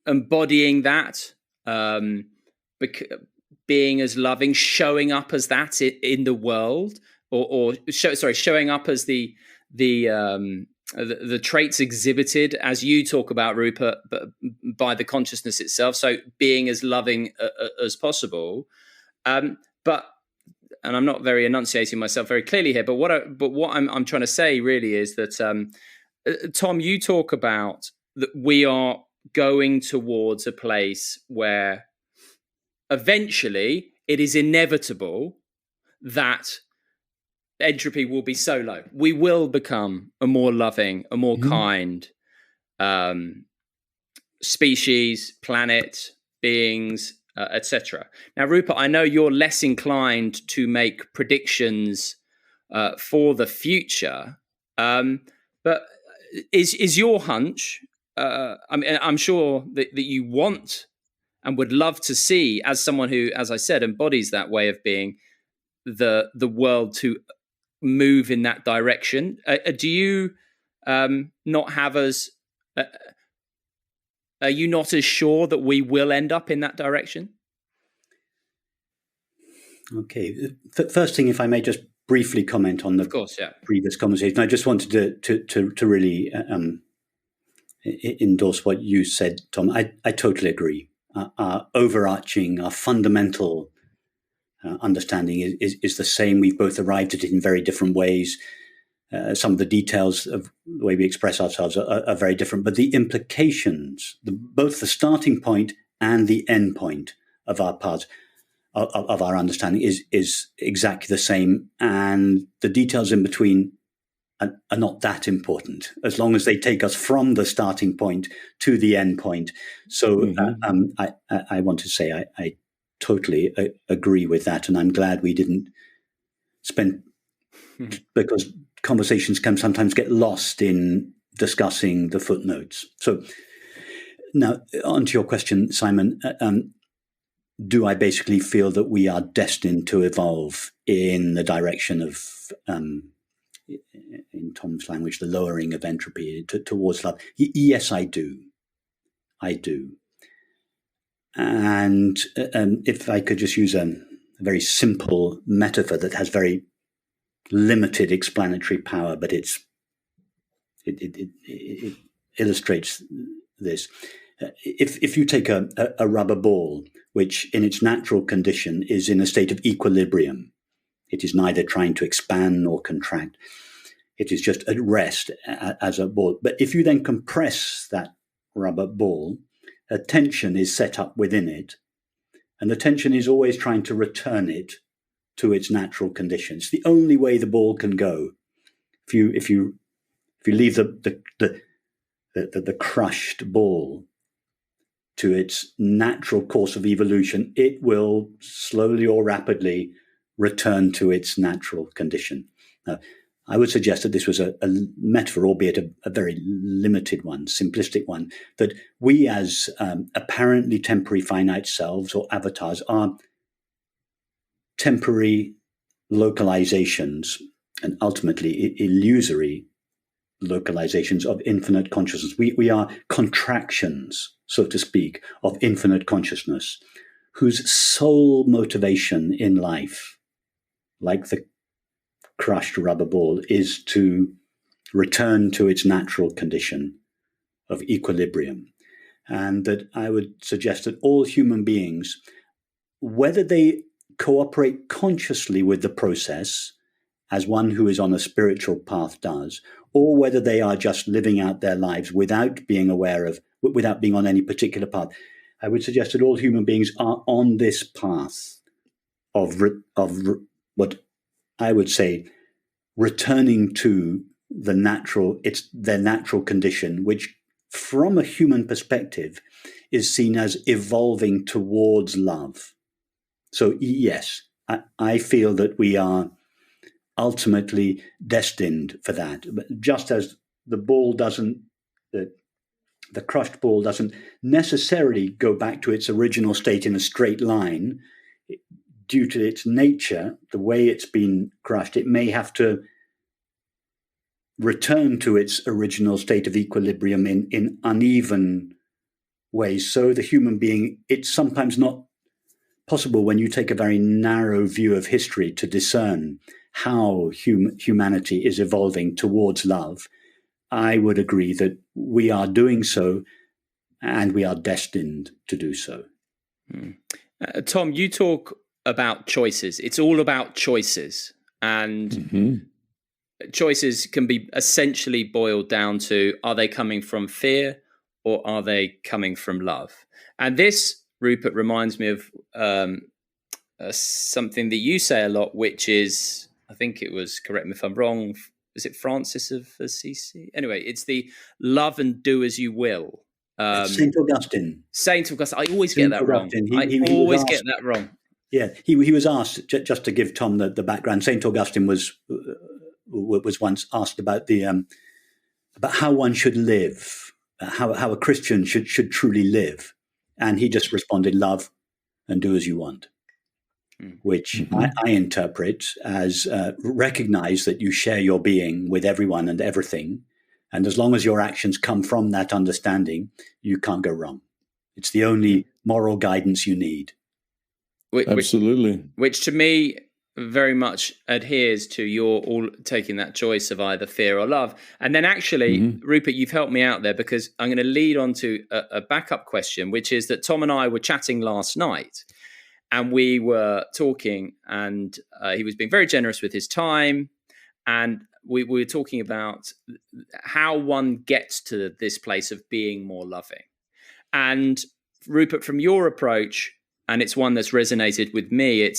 embodying that, being as loving, showing up as that in the world, showing up as the traits exhibited, as you talk about, Rupert, but by the consciousness itself. So being as loving as possible. But, and I'm not very enunciating myself very clearly here, but what I'm trying to say really is that, Tom, you talk about that we are going towards a place where eventually it is inevitable that entropy will be so low. We will become a more loving, a more kind species, planet, beings, etc. Now, Rupert, I know you're less inclined to make predictions for the future, but is your hunch? I'm sure that you want and would love to see, as someone who, as I said, embodies that way of being, the world to move in that direction. Do you not have as? Are you not as sure that we will end up in that direction? Okay. First thing, if I may just briefly comment on the previous conversation, I just wanted to really endorse what you said, Tom. I totally agree. Our overarching, our fundamental understanding is the same. We've both arrived at it in very different ways. Some of the details of the way we express ourselves are very different, but the implications, both the starting point and the end point of our paths, of our understanding is exactly the same, and the details in between are not that important, as long as they take us from the starting point to the end point. So I want to say I totally agree with that, and I'm glad we didn't spend, because conversations can sometimes get lost in discussing the footnotes. So now on to your question, Simon. Do I basically feel that we are destined to evolve in the direction of, in Tom's language, the lowering of entropy towards love? Yes, I do. I do. And if I could just use a very simple metaphor that has very limited explanatory power, but it illustrates this. If you take a rubber ball, which in its natural condition is in a state of equilibrium, it is neither trying to expand nor contract. It is just at rest as a ball. But if you then compress that rubber ball, a tension is set up within it, and the tension is always trying to return it to its natural conditions. The only way the ball can go, if you leave the crushed ball to its natural course of evolution, it will slowly or rapidly return to its natural condition. Now, I would suggest that this was a metaphor, albeit a very limited one, simplistic one, that we as apparently temporary finite selves or avatars are temporary localizations and ultimately illusory localizations of infinite consciousness. We are contractions, so to speak, of infinite consciousness, whose sole motivation in life, like the crushed rubber ball, is to return to its natural condition of equilibrium. And that I would suggest that all human beings, whether they cooperate consciously with the process, as one who is on a spiritual path does, or whether they are just living out their lives without being aware of, without being on any particular path, I would suggest that all human beings are on this path of what I would say returning to their natural condition, which from a human perspective is seen as evolving towards love. So yes, I feel that we are ultimately destined for that. But just as the ball doesn't, the crushed ball doesn't necessarily go back to its original state in a straight line, due to its nature, the way it's been crushed, it may have to return to its original state of equilibrium in uneven ways. So the human being, it's sometimes not possible when you take a very narrow view of history to discern how humanity is evolving towards love. I would agree that we are doing so, and we are destined to do so. Tom, you talk about choices. It's all about choices, and choices can be essentially boiled down to, are they coming from fear or are they coming from love? And this, Rupert, reminds me of something that you say a lot, which is, I think it was, correct me if I'm wrong, is it Francis of Assisi? Anyway, it's the love and do as you will. St. Augustine. St. Augustine. I always get that wrong. I always get that wrong. Yeah, he was asked, just to give Tom the background, St. Augustine was once asked about about how one should live, how a Christian should truly live. And he just responded, love and do as you want, which I interpret as recognize that you share your being with everyone and everything. And as long as your actions come from that understanding, you can't go wrong. It's the only moral guidance you need. Absolutely. Which to me very much adheres to your all taking that choice of either fear or love. And then actually, Rupert, you've helped me out there, because I'm going to lead on to a backup question, which is that Tom and I were chatting last night, and we were talking, and he was being very generous with his time, and we were talking about how one gets to this place of being more loving. And Rupert, from your approach, and it's one that's resonated with me,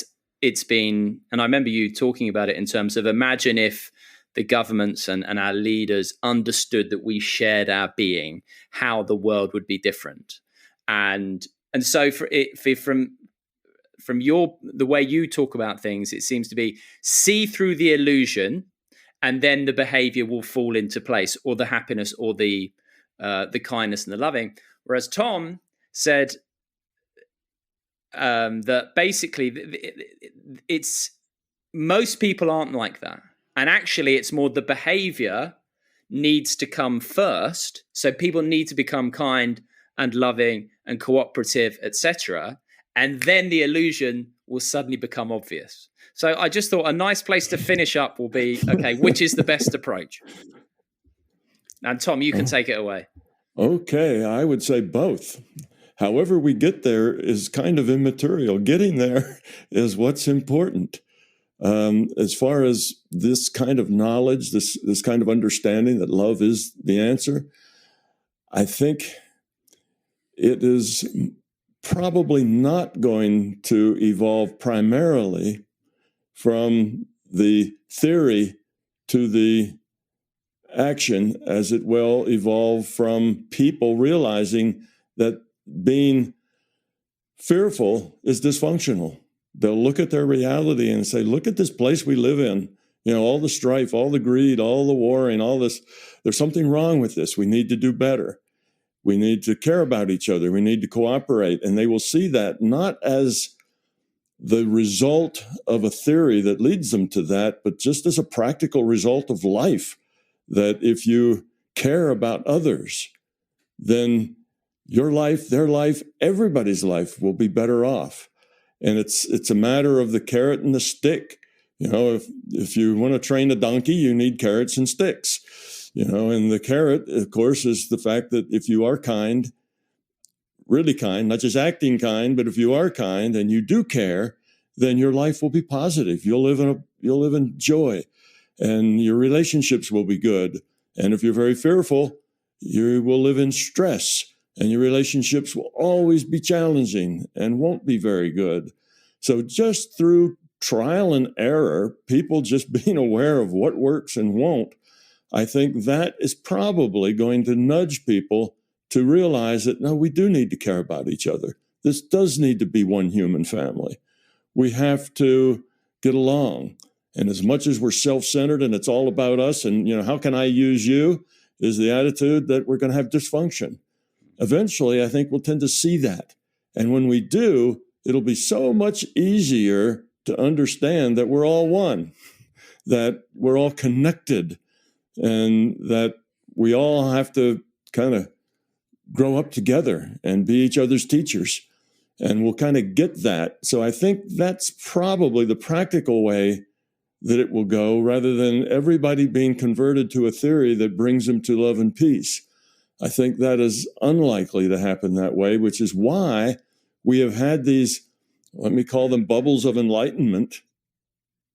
it's been, and I remember you talking about it in terms of, imagine if the governments and our leaders understood that we shared our being, how the world would be different. And so from the way you talk about things, it seems to be see through the illusion, and then the behavior will fall into place, or the happiness, or the kindness and the loving. Whereas Tom said that basically it's most people aren't like that. And actually, it's more the behavior needs to come first. So people need to become kind and loving and cooperative, etc. And then the illusion will suddenly become obvious. So I just thought a nice place to finish up will be, okay, which is the best approach? And Tom, you can take it away. Okay, I would say both. However we get there is kind of immaterial. Getting there is what's important. As far as this kind of knowledge, this kind of understanding that love is the answer, I think it is probably not going to evolve primarily from the theory to the action, as it will evolve from people realizing that being fearful is dysfunctional. They'll look at their reality and say, look at this place we live in. You know, all the strife, all the greed, all the warring, all this. There's something wrong with this. We need to do better. We need to care about each other. We need to cooperate. And they will see that not as the result of a theory that leads them to that, but just as a practical result of life, that if you care about others, then your life, their life, everybody's life will be better off. And it's a matter of the carrot and the stick. You know, if you want to train a donkey, you need carrots and sticks. You know, and the carrot, of course, is the fact that if you are kind, really kind, not just acting kind, but if you are kind and you do care, then your life will be positive. You'll live in joy, and your relationships will be good. And if you're very fearful, you will live in stress. And your relationships will always be challenging and won't be very good. So just through trial and error, people just being aware of what works and won't, I think that is probably going to nudge people to realize that, no, we do need to care about each other. This does need to be one human family. We have to get along. And as much as we're self-centered and it's all about us and, you know, how can I use you, is the attitude that we're going to have dysfunction. Eventually, I think we'll tend to see that. And when we do, it'll be so much easier to understand that we're all one, that we're all connected, and that we all have to kind of grow up together and be each other's teachers. And we'll kind of get that. So I think that's probably the practical way that it will go, rather than everybody being converted to a theory that brings them to love and peace. I think that is unlikely to happen that way, which is why we have had these, let me call them bubbles of enlightenment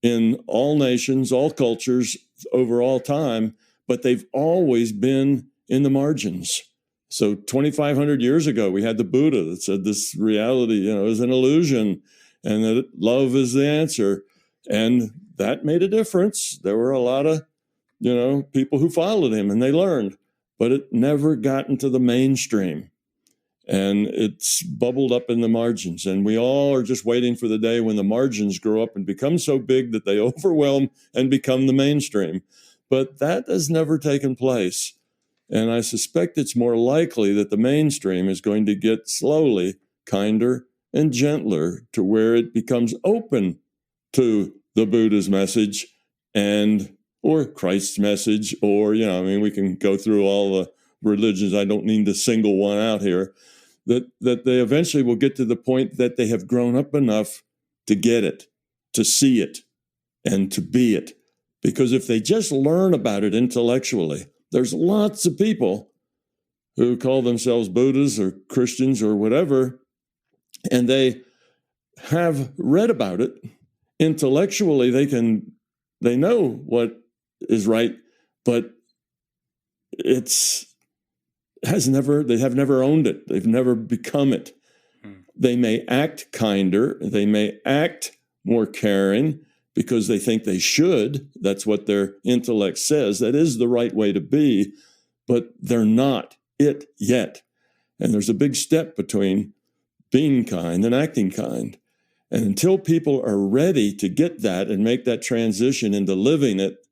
in all nations, all cultures over all time, but they've always been in the margins. So 2,500 years ago, we had the Buddha that said this reality, you know, is an illusion and that love is the answer. And that made a difference. There were a lot of, you know, people who followed him and they learned. But it never got into the mainstream, and it's bubbled up in the margins. And we all are just waiting for the day when the margins grow up and become so big that they overwhelm and become the mainstream. But that has never taken place. And I suspect it's more likely that the mainstream is going to get slowly kinder and gentler to where it becomes open to the Buddha's message or Christ's message, or, you know, I mean, we can go through all the religions. I don't need to single one out here. That they eventually will get to the point that they have grown up enough to get it, to see it, and to be it. Because if they just learn about it intellectually, there's lots of people who call themselves Buddhists or Christians or whatever, and they have read about it. Intellectually, they know what is right, but they have never owned it. They've never become it. They may act kinder. They may act more caring because they think they should. That's what their intellect says. That is the right way to be, but they're not it yet. And there's a big step between being kind and acting kind. And until people are ready to get that and make that transition into living it,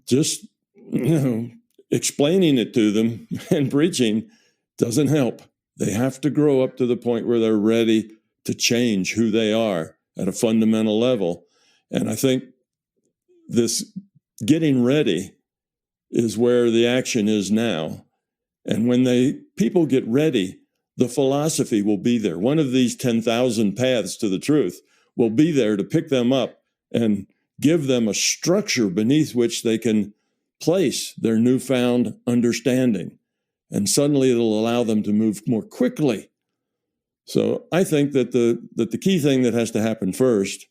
just, explaining it to them and preaching doesn't help. They have to grow up to the point where they're ready to change who they are at a fundamental level. And I think this getting ready is where the action is now. And when people get ready, the philosophy will be there. One of these 10,000 paths to the truth will be there to pick them up and give them a structure beneath which they can place their newfound understanding. And suddenly it'll allow them to move more quickly. So I think that the key thing that has to happen first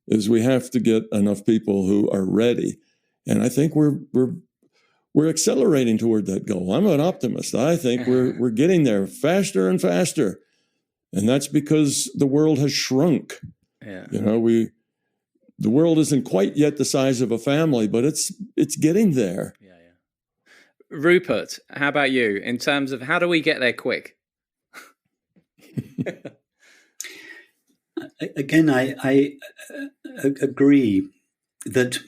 is we have to get enough people who are ready. And I think we're accelerating toward that goal. I'm an optimist. I think we're getting there faster and faster. And that's because the world has shrunk. Yeah. The world isn't quite yet the size of a family, but it's getting there. Yeah. Rupert, how about you in terms of how do we get there quick? Again, I agree that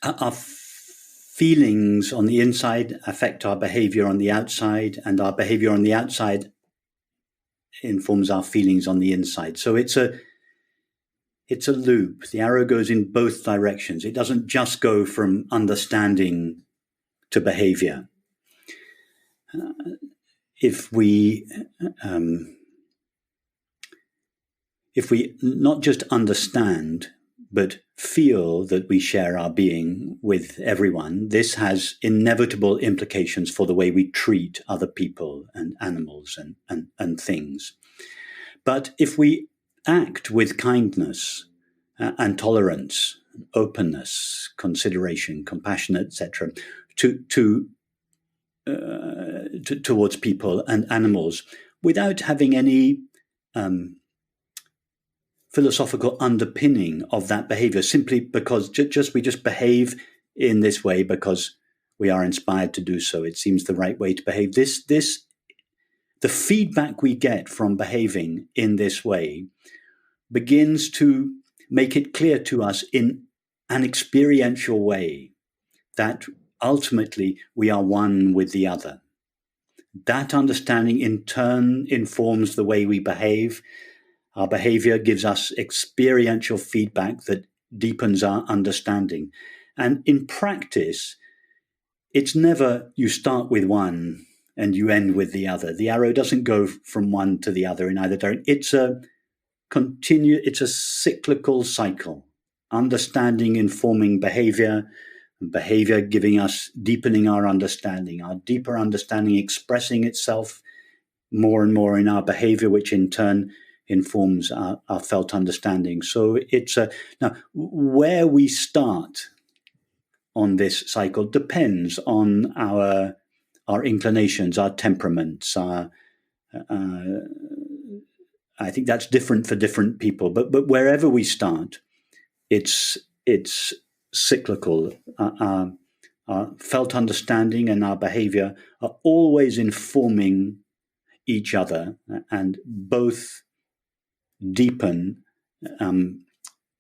our feelings on the inside affect our behavior on the outside, and our behavior on the outside informs our feelings on the inside. So it's a loop. The arrow goes in both directions. It doesn't just go from understanding to behavior. If we not just understand, but feel that we share our being with everyone, this has inevitable implications for the way we treat other people and animals and things. But if we act with kindness and tolerance, openness, consideration, compassion, etc., towards people and animals, without having any philosophical underpinning of that behavior, simply because we just behave in this way because we are inspired to do so. It seems the right way to behave. The feedback we get from behaving in this way begins to make it clear to us in an experiential way that ultimately we are one with the other. That understanding in turn informs the way we behave. Our behavior gives us experiential feedback that deepens our understanding. And in practice, it's never you start with one and you end with the other. The arrow doesn't go from one to the other in either direction. It's a cyclical cycle. Understanding informing behavior, and behavior giving us, deepening our understanding, our deeper understanding expressing itself more and more in our behavior, which in turn informs our felt understanding. So now where we start on this cycle depends on our inclinations, our temperaments. I think that's different for different people. But wherever we start, it's cyclical. Our felt understanding and our behavior are always informing each other, and both deepen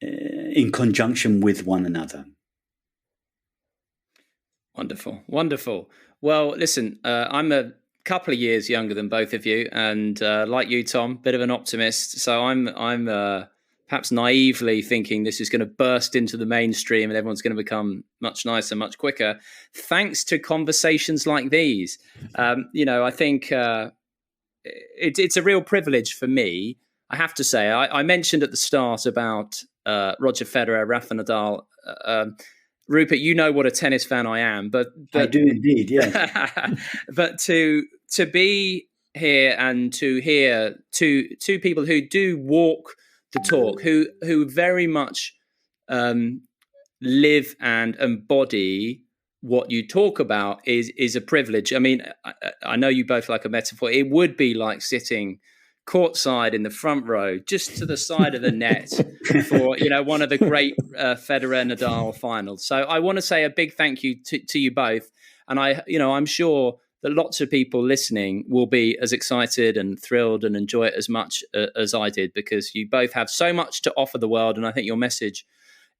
in conjunction with one another. Wonderful. Well, listen, I'm a couple of years younger than both of you, and like you, Tom, bit of an optimist. So I'm perhaps naively thinking this is going to burst into the mainstream and everyone's going to become much nicer, much quicker, thanks to conversations like these. I think it's a real privilege for me. I have to say, I mentioned at the start about Roger Federer, Rafa Nadal. Rupert, you know what a tennis fan I am, but I do indeed, yes. But to be here and to hear two people who do walk the talk, who very much live and embody what you talk about is a privilege. I mean, I know you both like a metaphor. It would be like sitting courtside in the front row, just to the side of the net for, one of the great Federer-Nadal finals. So I want to say a big thank you to you both. And I'm sure that lots of people listening will be as excited and thrilled and enjoy it as much as I did, because you both have so much to offer the world. And I think your message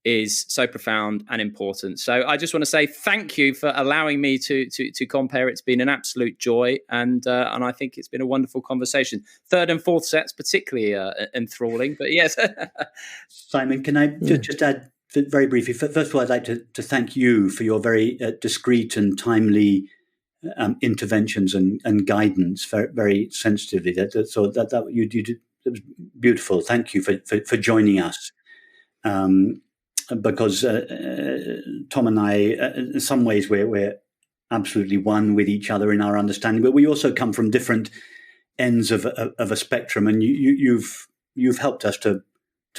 is so profound and important. So I just want to say thank you for allowing me to compare. It's been an absolute joy, and I think it's been a wonderful conversation. Third and fourth sets particularly enthralling, but yes. Simon, can I just add very briefly? First of all, I'd like to thank you for your very discreet and timely interventions and guidance, very, very sensitively. That you did. It was beautiful. Thank you for joining us. Because Tom and I, in some ways, we're absolutely one with each other in our understanding, but we also come from different ends of a spectrum, and you've helped us to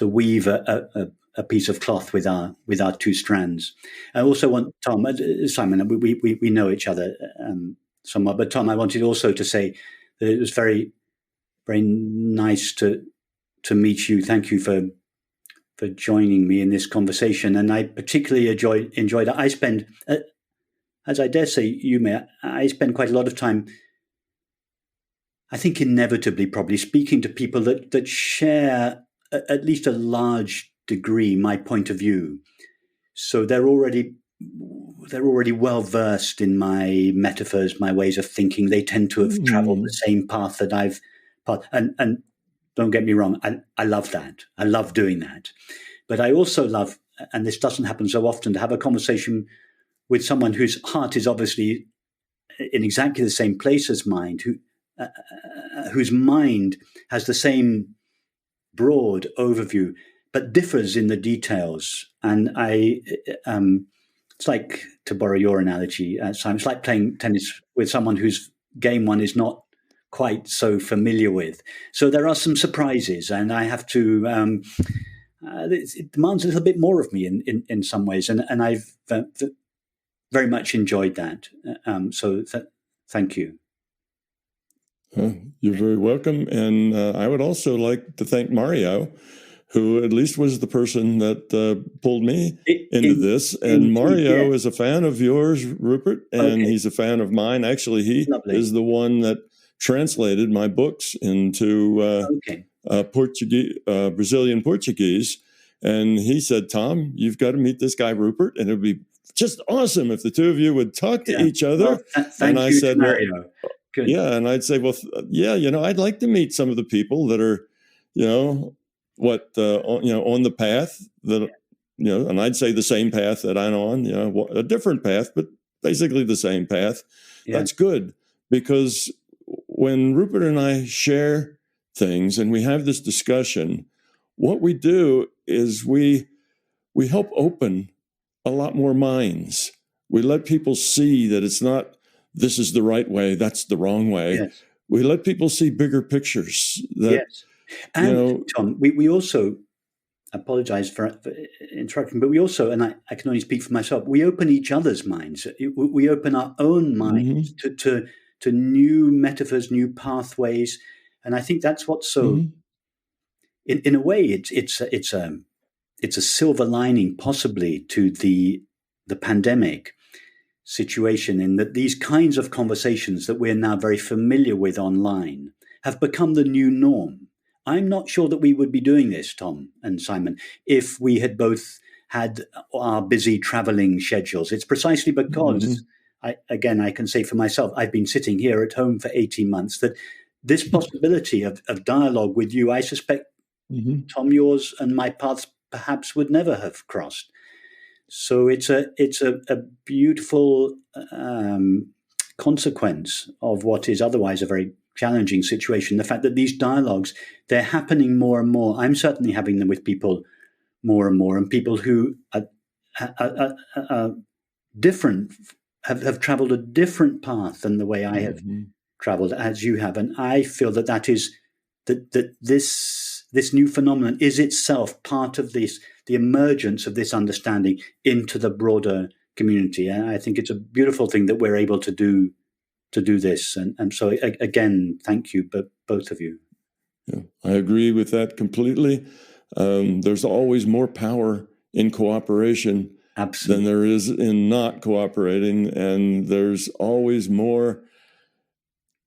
weave a piece of cloth with our two strands. I also want Tom, Simon, we know each other somewhat, but Tom, I wanted also to say that it was very, very nice to meet you. Thank you for joining me in this conversation, and I particularly enjoyed it. I spend, as I dare say you may, I spend quite a lot of time, I think inevitably probably, speaking to people that share at least a large degree my point of view. So they're already well versed in my metaphors, my ways of thinking. They tend to have traveled the same path that I've, and don't get me wrong, I love that. I love doing that. But I also love, and this doesn't happen so often, to have a conversation with someone whose heart is obviously in exactly the same place as mine, whose mind has the same broad overview, but differs in the details. And it's like, to borrow your analogy, Simon, it's like playing tennis with someone whose game one is not quite so familiar with. So there are some surprises, and I have to, it demands a little bit more of me in some ways. And I've very much enjoyed that. Thank you. You're very welcome. And I would also like to thank Mario, who at least was the person that pulled me into this. And Mario is a fan of yours, Rupert, and he's a fan of mine. Actually, he is the one that translated my books into Portuguese, Brazilian Portuguese. And he said, Tom, you've got to meet this guy, Rupert, and it would be just awesome if the two of you would talk to each other. Well, thank you, said, Mario. Good. Yeah, and I'd say, well, I'd like to meet some of the people that are, on the path that, and I'd say the same path that I'm on, a different path, but basically the same path. Yeah. That's good, because when Rupert and I share things and we have this discussion, what we do is we help open a lot more minds. We let people see that it's not, this is the right way, that's the wrong way. Yes. We let people see bigger pictures. Yes. And Tom, we also, apologize for interrupting, but we also, and I can only speak for myself, we open each other's minds. We open our own minds to new metaphors, new pathways. And I think that's what's so, in a way, it's a silver lining possibly to the pandemic situation, in that these kinds of conversations that we're now very familiar with online have become the new norm. I'm not sure that we would be doing this, Tom and Simon, if we had both had our busy traveling schedules. It's precisely because, I can say for myself, I've been sitting here at home for 18 months, that this possibility of dialogue with you, I suspect, Tom, yours and my paths perhaps would never have crossed. So it's a beautiful consequence of what is otherwise a very challenging situation. The fact that these dialogues, they're happening more and more. I'm certainly having them with people more and more, and people who are different, have traveled a different path than the way I have traveled as you have. And I feel that this new phenomenon is itself part of the emergence of this understanding into the broader community. And I think it's a beautiful thing that we're able to do this. And so again, thank you, both of you. Yeah, I agree with that completely. There's always more power in cooperation than there is in not cooperating. And there's always more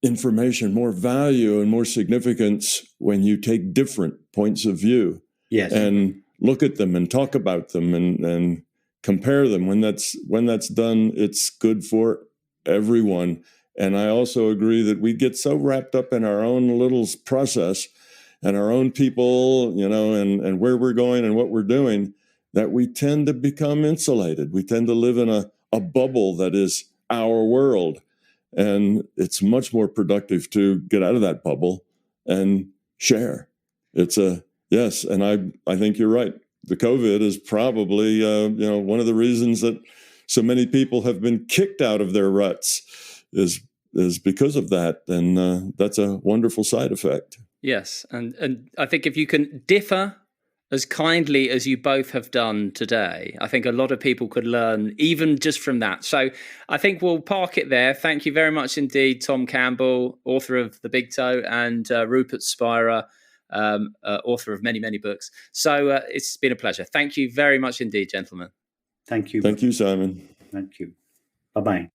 information, more value, and more significance when you take different points of view. Yes. And look at them and talk about them and compare them. When that's done, it's good for everyone. And I also agree that we get so wrapped up in our own little process and our own people, and where we're going and what we're doing, that we tend to become insulated. We tend to live in a bubble that is our world. And it's much more productive to get out of that bubble and share. Yes, and I think you're right. The COVID is probably one of the reasons that so many people have been kicked out of their ruts is because of that, and that's a wonderful side effect. Yes, and I think if you can differ as kindly as you both have done today, I think a lot of people could learn even just from that. So I think we'll park it there. Thank you very much indeed, Tom Campbell, author of The Big Toe, and Rupert Spira, author of many, many books. So it's been a pleasure. Thank you very much indeed, gentlemen. Thank you. Thank you, Simon. Thank you. Bye-bye.